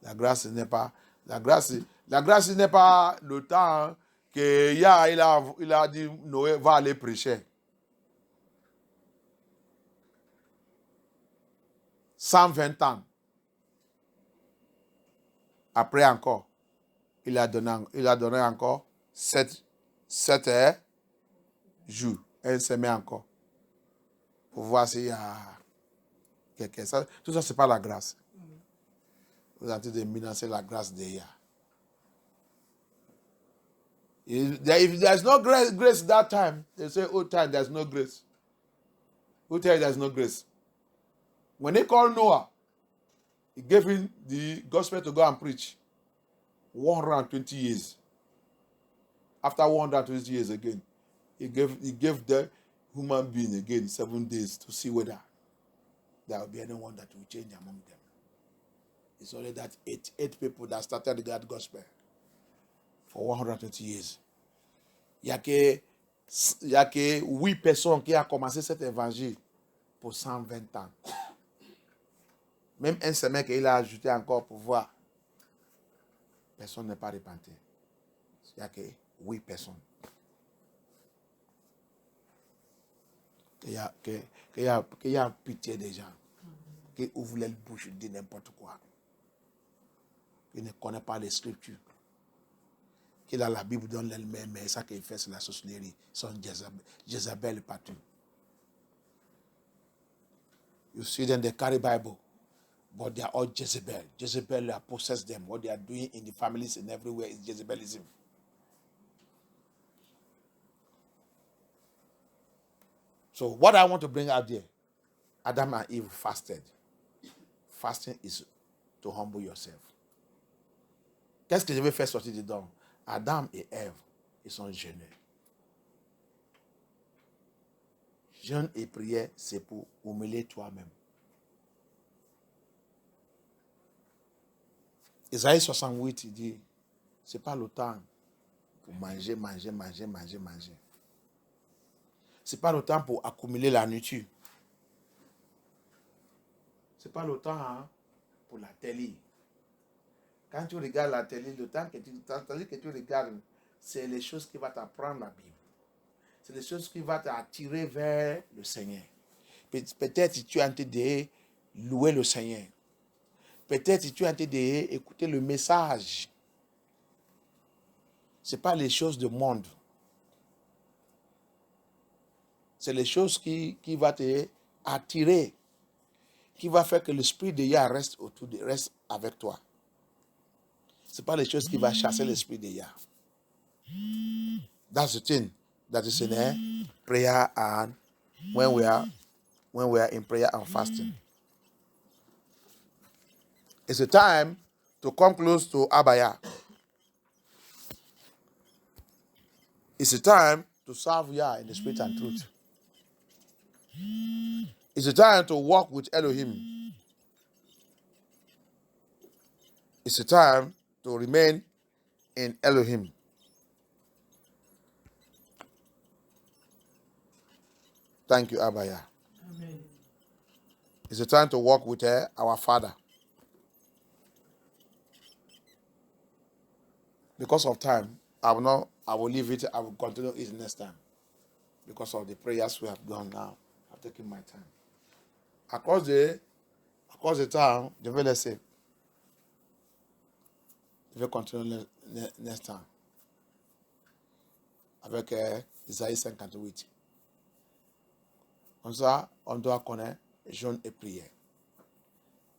La grâce n'est pas le temps que il a dit Noé va aller prêcher. 120 ans. Après encore, il a donné encore 7 jours. Un semaine encore. Pour voir s'il y a quelqu'un. Tout ça, ce n'est pas la grâce. Vous êtes en train de menacer la grâce d'hier. If there's no grace that time, they say, oh, time, there's no grace. Who tell you there's no grace? When they called Noah, he gave him the gospel to go and preach. 120 years. After 120 years again, he gave the human being again 7 days to see whether there will be anyone that will change among them. It's only that eight people that started that gospel for 120 years. Il y a que 8 personnes qui ont commencé cet évangile pour 120 ans. Même un semaine qu'il a ajouté encore pour voir. Personne n'est pas repenti. Il n'y a que 8 personnes. Qu'il y a pitié des gens. Qui ouvrent les bouches et disent n'importe quoi. Qui ne connaissent pas les scriptures. Qu'il a la Bible dans l'elle-même, mais ça qu'il fait, c'est la sorcellerie. Son Jezabel partout. You see them, they carry Bible, but they are all Jezebel. Jezebel possess them. What they are doing in the families and everywhere is Jezebelism. So what I want to bring out there, Adam and Eve fasted. Fasting is to humble yourself. Qu'est-ce que je vais faire sortir dedans? Adam et Ève, ils sont jeûnés. Jeûne et prière, c'est pour humilier toi-même. Isaïe 68, il dit, c'est pas le temps pour manger. C'est pas le temps pour accumuler la nourriture. C'est pas le temps pour la télé. Quand tu regardes la télé, le temps que tu regardes, c'est les choses qui vont t'apprendre la Bible. C'est les choses qui vont t'attirer vers le Seigneur. Peut-être tu es en train de louer le Seigneur. Peut-être tu es en train d'écouter le message. Ce n'est pas les choses du monde. C'est les choses qui vont te attirer, qui va faire que l'esprit de Yah reste avec toi. Ce n'est pas les choses qui vont chasser l'esprit de Yah. That's the thing that is in there. Prayer and when we are in prayer and fasting. It's a time to come close to Abaya. It's a time to serve Yah in the spirit and truth. It's a time to walk with Elohim. It's a time to remain in Elohim. Thank you, Abaya. Amen. It's a time to walk with our Father. Because of time, I will leave it. I will continue it next time. Because of the prayers we have done now, I've taken my time. Across the time, je vais laisser. Je vais continuer next time. Avec Isaïe 58. Comme ça, on doit connaître jeûne et prière.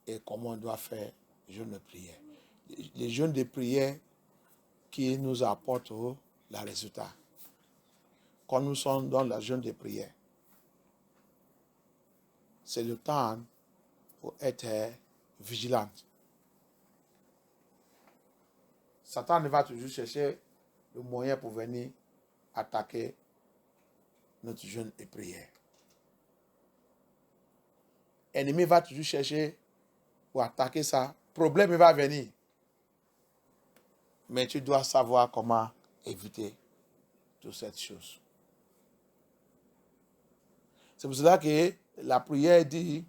Et comment on doit faire jeûne et prière. Les jeûnes de prière qui nous apportent le résultat. Quand nous sommes dans la jeûne de prière, c'est le temps pour être vigilant. Satan va toujours chercher le moyen pour venir attaquer notre jeûne et prière. L'ennemi va toujours chercher pour attaquer ça. Problème va venir. Mais tu dois savoir comment éviter toutes ces choses. C'est pour cela que la prière dit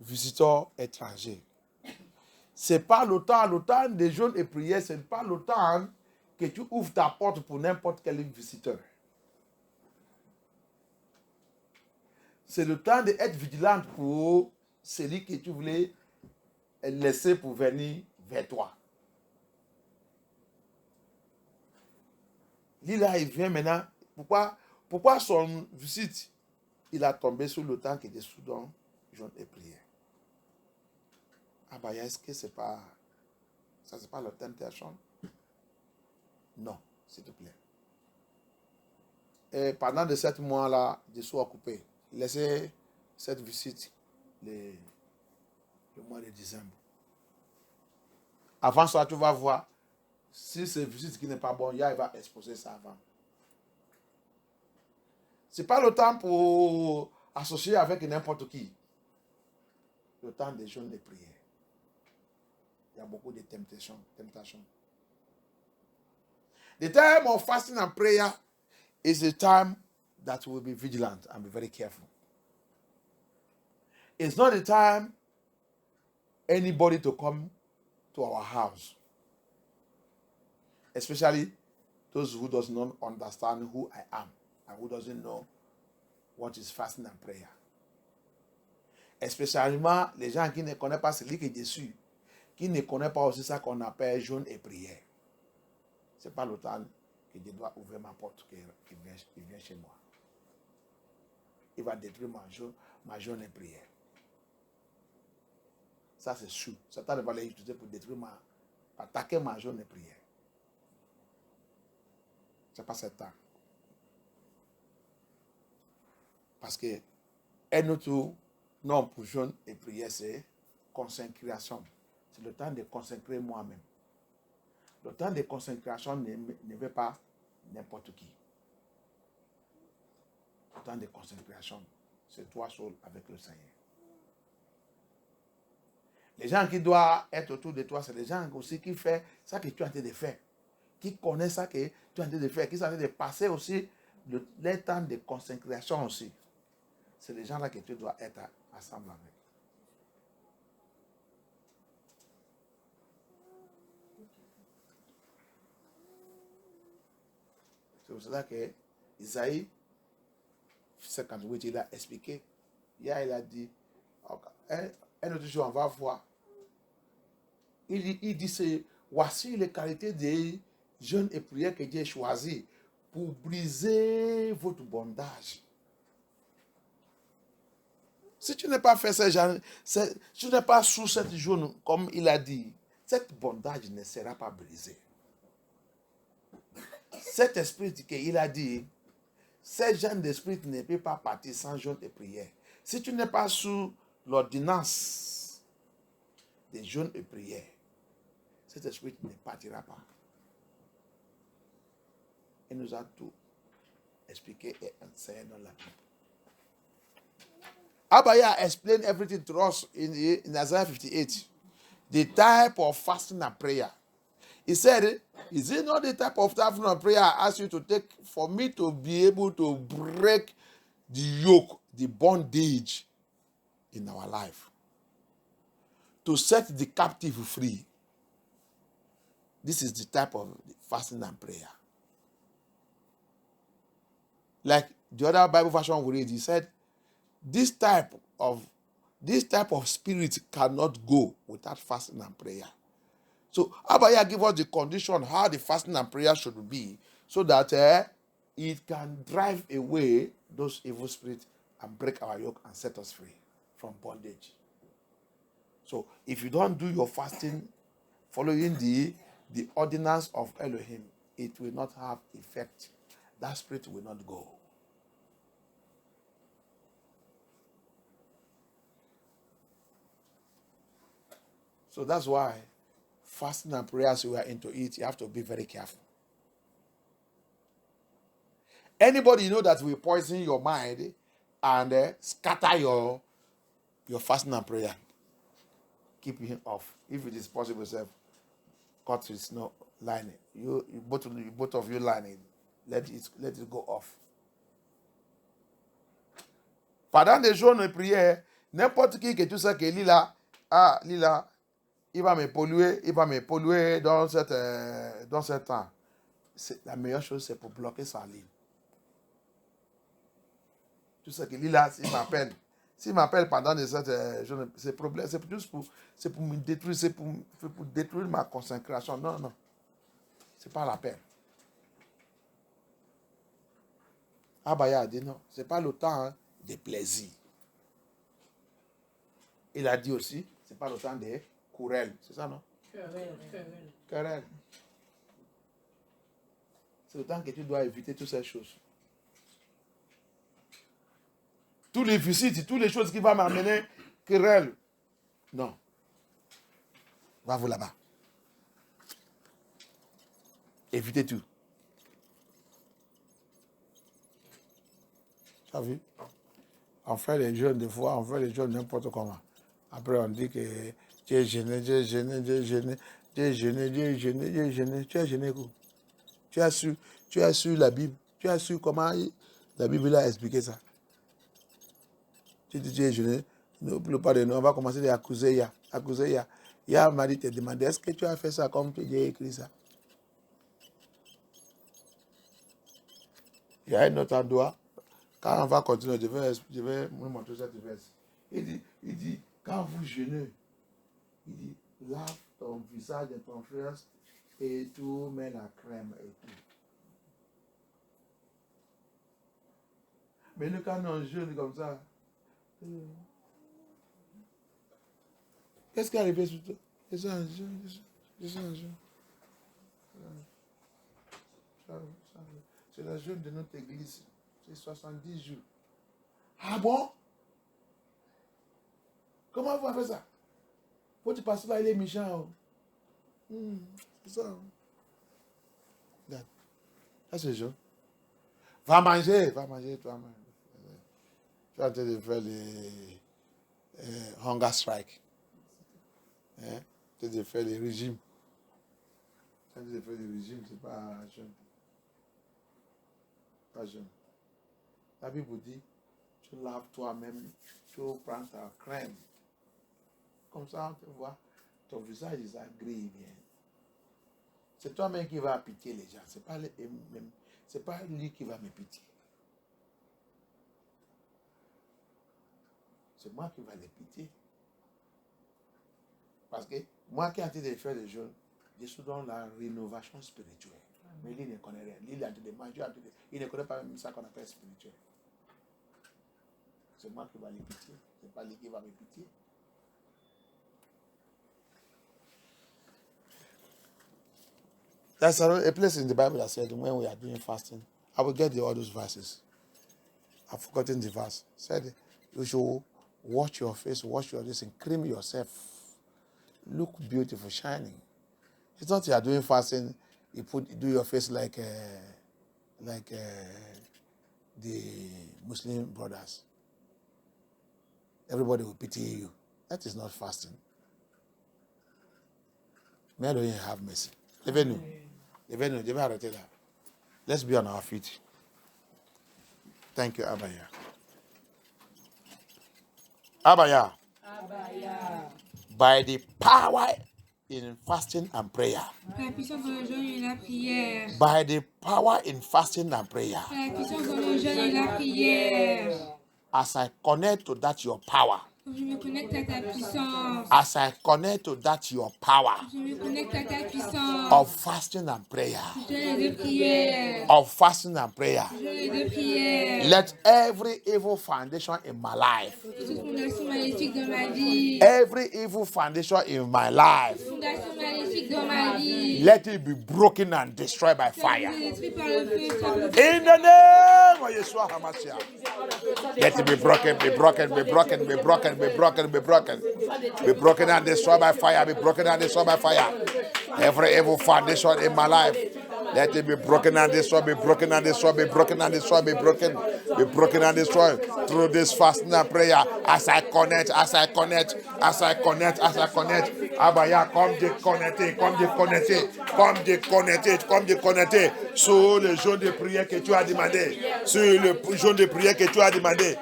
visiteur étranger. Ce n'est pas le temps de jeûne et prière, ce n'est pas le temps que tu ouvres ta porte pour n'importe quel visiteur. C'est le temps d'être vigilante pour celui que tu voulais laisser pour venir vers toi. Lui là, il vient maintenant. Pourquoi son visite, il a tombé sur le temps qui était soudain, jeûne et prière. Ah bah, est-ce que c'est pas la tentation? Non, s'il te plaît. Et pendant de 7 mois-là, je suis occupé. Laissez cette visite le mois de décembre. Avant ça, tu vas voir, si c'est une visite qui n'est pas bonne, il va exposer ça avant. Ce n'est pas le temps pour associer avec n'importe qui. Le temps des jeûnes et prières. Il y a beaucoup de temptations. The time of fasting and prayer is a time that will be vigilant and be very careful. It's not the time anybody to come to our house. Especially those who does not understand who I am and who doesn't know what is fasting and prayer. Especially les gens qui ne connaissent pas celui qui est dessus, qui ne connaissent pas aussi ça qu'on appelle jeûne et prière. Ce n'est pas le temps que je dois ouvrir ma porte qu'il vient chez moi. Il va détruire ma jeûne et prière. Ça, c'est sûr. Satan va l'utiliser pour détruire attaquer ma jeûne et prière. Ce n'est pas ce temps. Parce que un autre nom pour jeûne et prière, c'est consécration. C'est le temps de consacrer moi-même. Le temps de consécration ne veut pas n'importe qui. Le temps de consécration, c'est toi seul avec le Seigneur. Les gens qui doivent être autour de toi, c'est les gens aussi qui font ça que tu es en train de faire. Qui connaissent ça que tu es en train de faire. Qui sont en train de passer aussi le temps de consécration aussi. C'est les gens là que tu dois être ensemble avec. C'est pour cela que Isaïe 58, il a expliqué. Hier, il a dit, un autre jour, on va voir. Il dit, voici les qualités des jeûnes et prières que Dieu a choisies pour briser votre bondage. Si tu n'es pas fait ce genre, si tu n'es pas sous cette jeûne, comme il a dit, cette bondage ne sera pas brisée. Cet esprit qu'il a dit, ce genre d'esprit ne peut pas partir sans jeûne et prière. Si tu n'es pas sous l'ordonnance des jeûnes et prières, cet esprit ne partira pas. Il nous a tout expliqué et enseigné dans la Bible. Abaya explained everything to us in Isaiah 58. The type of fasting and prayer. He said, is it not the type of fasting and prayer I ask you to take for me to be able to break the yoke, the bondage in our life? To set the captive free. This is the type of fasting and prayer. Like the other Bible version we read, he said, this type of spirit cannot go without fasting and prayer. So Abaya give us the condition how the fasting and prayer should be, so that it can drive away those evil spirits and break our yoke and set us free from bondage. So if you don't do your fasting following the ordinance of Elohim, it will not have effect. That spirit will not go. So that's why fasting and prayers, we are into it, you have to be very careful. Anybody you know that will poison your mind and scatter your fasting and prayer, keep him off. If it is possible, cut his lining. You both of you lining. Let it go off. Pendant des jours de prière, n'importe qui que tu sais que Lila, il va me polluer dans ce temps. La meilleure chose, c'est pour bloquer sa ligne. Tu sais que Lila, s'il m'appelle pendant cette journée, c'est juste pour me détruire, c'est pour détruire ma consécration. Non. C'est pas la peine. Abaya a dit non, c'est pas le temps de plaisir. Il a dit aussi, c'est pas le temps de querelle. C'est ça, non? Querelle. C'est le temps que tu dois éviter toutes ces choses. Tous les visites, toutes les choses qui vont m'amener querelle. Non. Va-vous là-bas. Évitez tout. Tu as vu? On fait les jeûnes des fois, on fait les jeûnes n'importe comment. Après, on dit que tu es gêné. Tu es gêné quoi? Tu as su la Bible. Tu as su comment la Bible a expliqué ça. Tu dis tu es gêné. Ne plus pas de nous, on va commencer à accuser Ya. Ya m'a dit, te demander, est-ce que tu as fait ça comme tu as écrit ça? Il y a un autre endroit. Quand on va continuer, je vais vous montrer cette verse. Il dit, quand vous jeûnez, il dit, lave ton visage et ton frère et tout, mets la crème et tout. Mais nous, quand on jeûne comme ça, qu'est-ce qui est arrivé sur toi? C'est un jeûne. C'est le jeûne de notre église. C'est 70 jours. Ah bon? Comment vous avez fait ça? Votre pasteur là, il est méchant. C'est ça. Regarde. Ça, c'est chaud. Va manger, toi-même. Tu es en train de faire les hunger strike. Hein? Tu es en train de faire les régimes. Tu es en train de faire les régimes, c'est pas jeune. Pas jeune. La Bible dit, tu laves toi-même, tu prends ta crème. Comme ça, on te voit, ton visage est agréé bien. C'est toi-même qui vas pitié les gens. C'est pas lui qui va me pitié. C'est moi qui vais les pitié. Parce que moi qui ai en train de faire des jeunes, je suis dans la rénovation spirituelle. Mais lui ne connaît rien. Lui, il a en train de manger, il ne connaît pas même ça qu'on appelle spirituel. C'est moi qui vais les pitié. C'est pas lui qui va me pitié. There's a place in the Bible that said when we are doing fasting, I will get all those verses. I've forgotten the verse. Said you should wash your face, wash your lips, and cream yourself. Look beautiful, shining. It's not you are doing fasting, you do your face like the Muslim brothers. Everybody will pity you. That is not fasting. May Elohim have mercy. Even you. Let's be on our feet. Thank you, Abaya. Abaya. By the power in fasting and prayer. La puissance dans le jeûne et la prière. By the power in fasting and prayer. La puissance dans le jeûne et la prière. As I connect to that your power. Quand je me connecte à ta puissance. As I connect to that your power. Je me connecte à ta puissance. Of fasting and prayer. Jeûne et de prière. Of fasting and prayer. Jeûne et de prière. Let every evil foundation in my life. Toute fondation maléfique dans ma vie. Every evil foundation in my life. Fondation maléfique dans ma vie. Let it be broken and destroyed by fire. Détruit par le feu, In the name of Yeshua HaMashiach. Let it be broken, be broken, be broken, be broken, be broken, be broken. Be broken and destroyed by fire. Be broken and destroyed by fire. Every evil foundation in my life. Let it be broken and destroyed, be broken and destroyed, be broken and destroyed, be broken and destroyed through this fasting and prayer. As I connect. Abaya, comme déconnecté sur le jour de prière que tu as demandé. Sur le jour de prière que tu as demandé.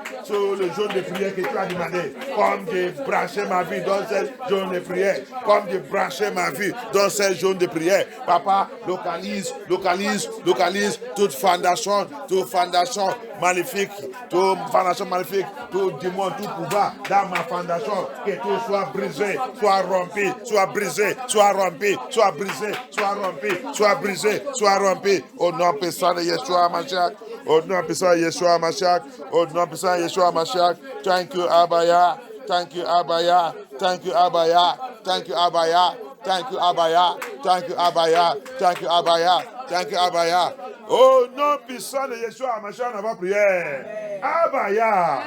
Comme de brancher ma vie dans cette jour de prière. Comme de brancher ma vie dans cette jour de prière. Papa, localise toute fondation maléfique, tout démon, tout pouvoir dans ma fondation, que tout soit brisé, soit rompu, au nom puissant de Yeshua Mashiach, Thank you, Abaya. Au nom puissant de Yeshua Mashiach, on va prier. Abaya.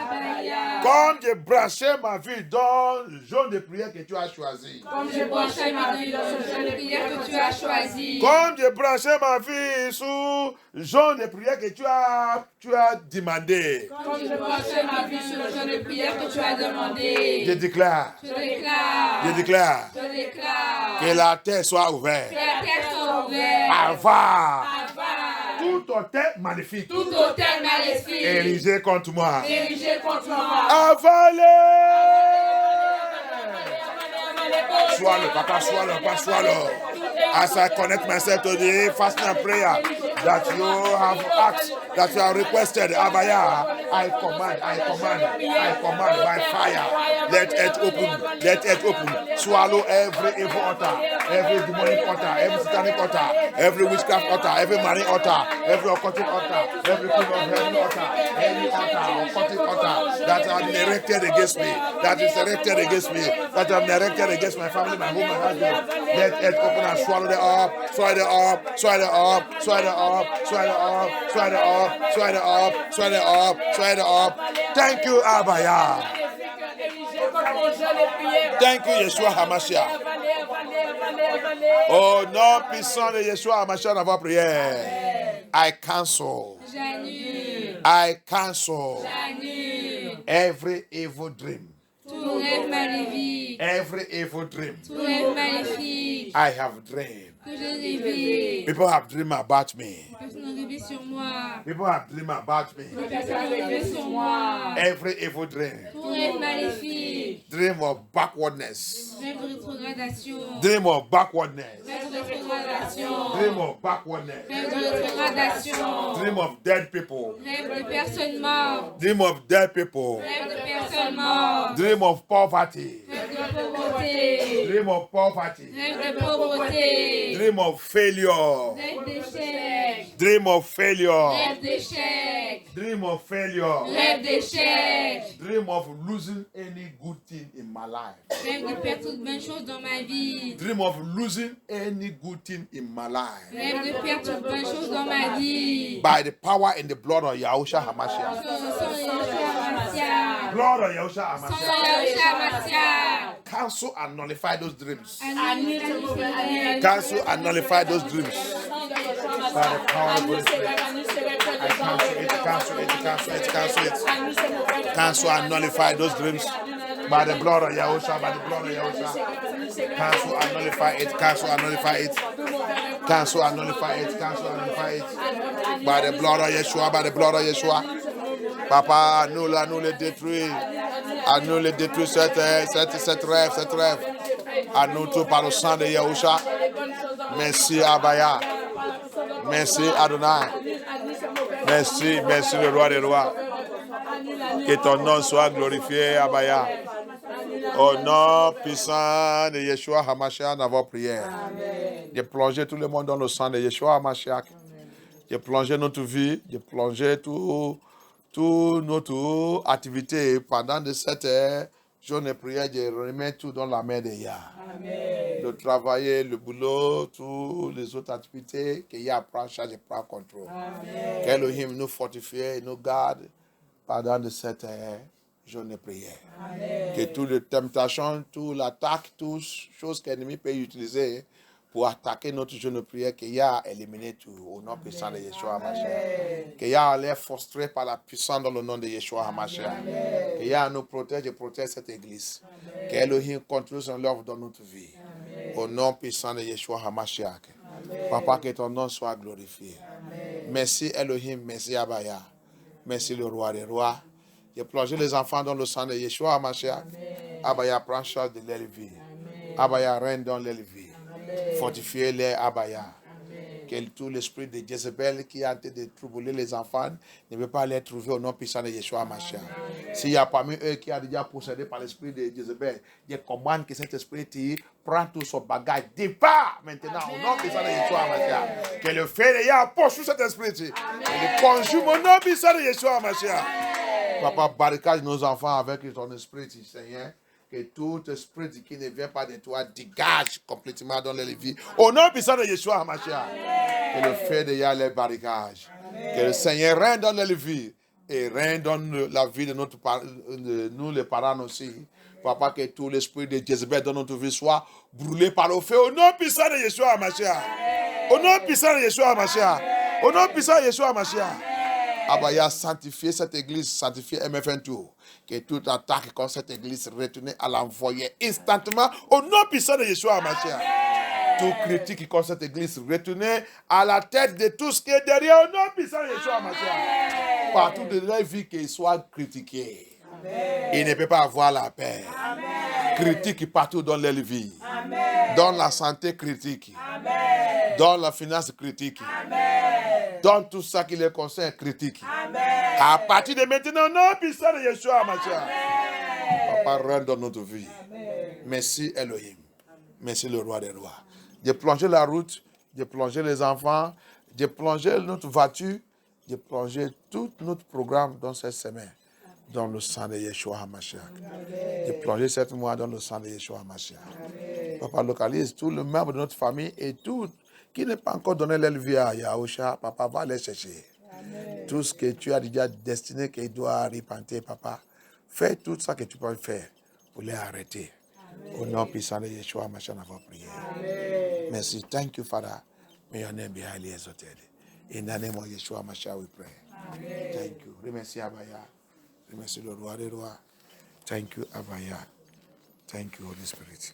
Comme j'ai branché ma vie dans le jaune de prière que tu as choisi. Comme j'ai branché ma vie dans ce jeûne de prière que tu as choisi. Comme j'ai branché ma vie sous le jaune de prière que tu as demandé. Comme j'ai branché ma vie sur le jeûne de prière que tu as demandé. Je déclare que la terre soit ouverte. Que la terre soit ouverte. Avant. Tout hôtel maléfique. Érigé contre moi. Avalé. Swallow, Papa, swallow. As I connect myself to the fasting and prayer that you have asked, that you have requested, Abaya, I command by fire. Let it open. Swallow every evil altar, every demonic altar, every satanic altar, every witchcraft altar, every marine altar, every occultic altar, every queen of heaven altar, every altar, occultic altar that has been erected against me, that is erected against me, that have been erected against my family, my home, my husband. Let it open and swallow it up. Thank you, Abaya. Thank you, Yeshua HaMashiach. Au nom puissant de Yeshua HaMashiach, dans votre prière. I cancel. J'annule. I cancel J'annule. every evil dream. Tout rêve maléfique. Every evil dream Tout rêve maléfique. I have dreamed. Que j'ai rêvé. People have dreamed about me. Personne n'a rêvé sur moi. People have dreamed about me. Personne n'a rêvé sur moi. Every evil dream. Tout rêve maléfique. Dream of backwardness. Rêve de rétrogradation. Dream of backwardness. Rêve de rétrogradation. Dream of backwardness. Rêve de rétrogradation. Dream of dead people. Rêve de personnes mortes. Dream of dead people. Rêve de personnes mortes. Dream of poverty. Rêve de pauvreté. Dream of poverty. Rêve de pauvreté. Dream of failure. Rêve d'échec. Dream of failure. Rêve d'échec. Dream of failure. Rêve d'échec. Dream of losing any good thing in my life. Rêve de perdre toutes bonnes choses dans ma vie. Dream of losing any good thing in my life. Rêve de perdre toutes bonnes choses dans ma vie. By the power and the blood of Yahushua HaMashiach. Sans Yahushua Hamashiach. Blood of Yahushua Sans HaMashiach. Yahushua Hamashiach. Cancel and nullify those dreams. Annule les rêves. Cancel and nullify those dreams. By the power of the Holy Spirit. I cancel it, cancel it, cancel it, cancel it. Cancel and nullify those dreams. By the blood of Yahushua, by the blood of Yahushua. Cancel and nullify it, cancel and nullify it. Cancel and nullify it, cancel and nullify it. By the blood of Yeshua, by the blood of Yeshua. Papa, à nous les détruire. À nous les détruire cette rêve. À nous tout par le sang de Yahushua. Merci Abaya. Merci Adonai. Merci le roi des rois. Que ton nom soit glorifié, Abaya. Au nom puissant de Yeshua HaMashiach dans vos prières. De plonger tout le monde dans le sang de Yeshua HaMashiach. De plonger notre vie, de plonger toute notre activité pendant de cette journée de prière, de remettre tout dans la main de Yah. De travailler, le boulot, toutes les autres activités, que Yah prend charge et prend contrôle. Qu'Elohim nous fortifie et nous garde pendant de cette journée de prière. Que toutes les tentations, toute l'attaque, toutes choses que l'ennemi peut utiliser pour attaquer notre journée de prière, que Yah a éliminé tout au nom puissant de Yeshua HaMashiach. Que Yah a l'air frustré par la puissance dans le nom de Yeshua HaMashiach. Que Yah nous protège et protège cette église. Que Elohim continue son œuvre dans notre vie. Au nom puissant de Yeshua HaMashiach. Papa, que ton nom soit glorifié. Merci Elohim, merci Abaya. Merci le roi des rois. J'ai plongé les enfants dans le sang de Yeshua HaMashiach. Abaya prend charge de leur vie. Abaya règne dans leur vie. Fortifiez-les, Abaya. Que tout l'esprit de Jézabel qui a tenté de troubler les enfants ne veut pas les trouver au nom puissant de Yeshua HaMashiach. S'il y a parmi eux qui a déjà possédé par l'esprit de Jézabel, je commande que cet esprit prend tout son bagage. Départ maintenant au nom puissant de Yeshua HaMashiach. Que le feu de Yah poursuive cet esprit. Et le consume au nom puissant de Yeshua HaMashiach. Papa, barricade nos enfants avec ton esprit, Seigneur. Que tout esprit qui ne vient pas de toi dégage complètement dans les vies. Au nom puissant de Yeshua HaMashiach. Que le feu de Yah les barricade. Que le Seigneur règne dans les vies. Et règne dans la vie de nous les parents aussi. Papa, que tout l'esprit de Jézabel dans notre vie soit brûlé par le feu. Au nom puissant de Yeshua HaMashiach. Au nom puissant de Yeshua HaMashiach. Au nom puissant de Yeshua HaMashiach. Abaya, sanctifier cette église, sanctifier MFN Tour. Que toute attaque contre cette église retourne à l'envoyer instantanément au nom puissant de Yeshua HaMashiach. Toute critique contre cette église retourne à la tête de tout ce qui est derrière au nom puissant de Yeshua HaMashiach. Partout de leur vie qu'ils soient critiqués. Ils ne peuvent pas avoir la paix. Critique partout dans leur vie. Dans la santé critique. Dans la finance critique. Dans tout ça qui les concerne critique. À partir de maintenant, non, puissant de Yeshua HaMashiach. Papa, règne dans notre vie. Merci Elohim. Merci le roi des rois. De plonger la route, de plonger les enfants, de plonger notre voiture, de plonger tout notre programme dans cette semaine. Dans le sang de Yeshua HaMashiach. De plonger 7 mois dans le sang de Yeshua HaMashiach. Papa, localise tous les membres de notre famille et tout qui n'est pas encore donné leur vie à Yahushua. Papa, va les chercher. Tout ce que tu as déjà destiné qu'il doit repentir, papa, fais tout ça que tu peux faire pour les arrêter. Au nom puissant de Yeshua, machin, avant prière. Merci. Thank you, Father. May your name be highly exalted. In the name of Yeshua, Mashiach, we pray. Thank you. Remercie Abaya. Remercie le roi des rois. Thank you, Abaya. Thank you, Holy Spirit.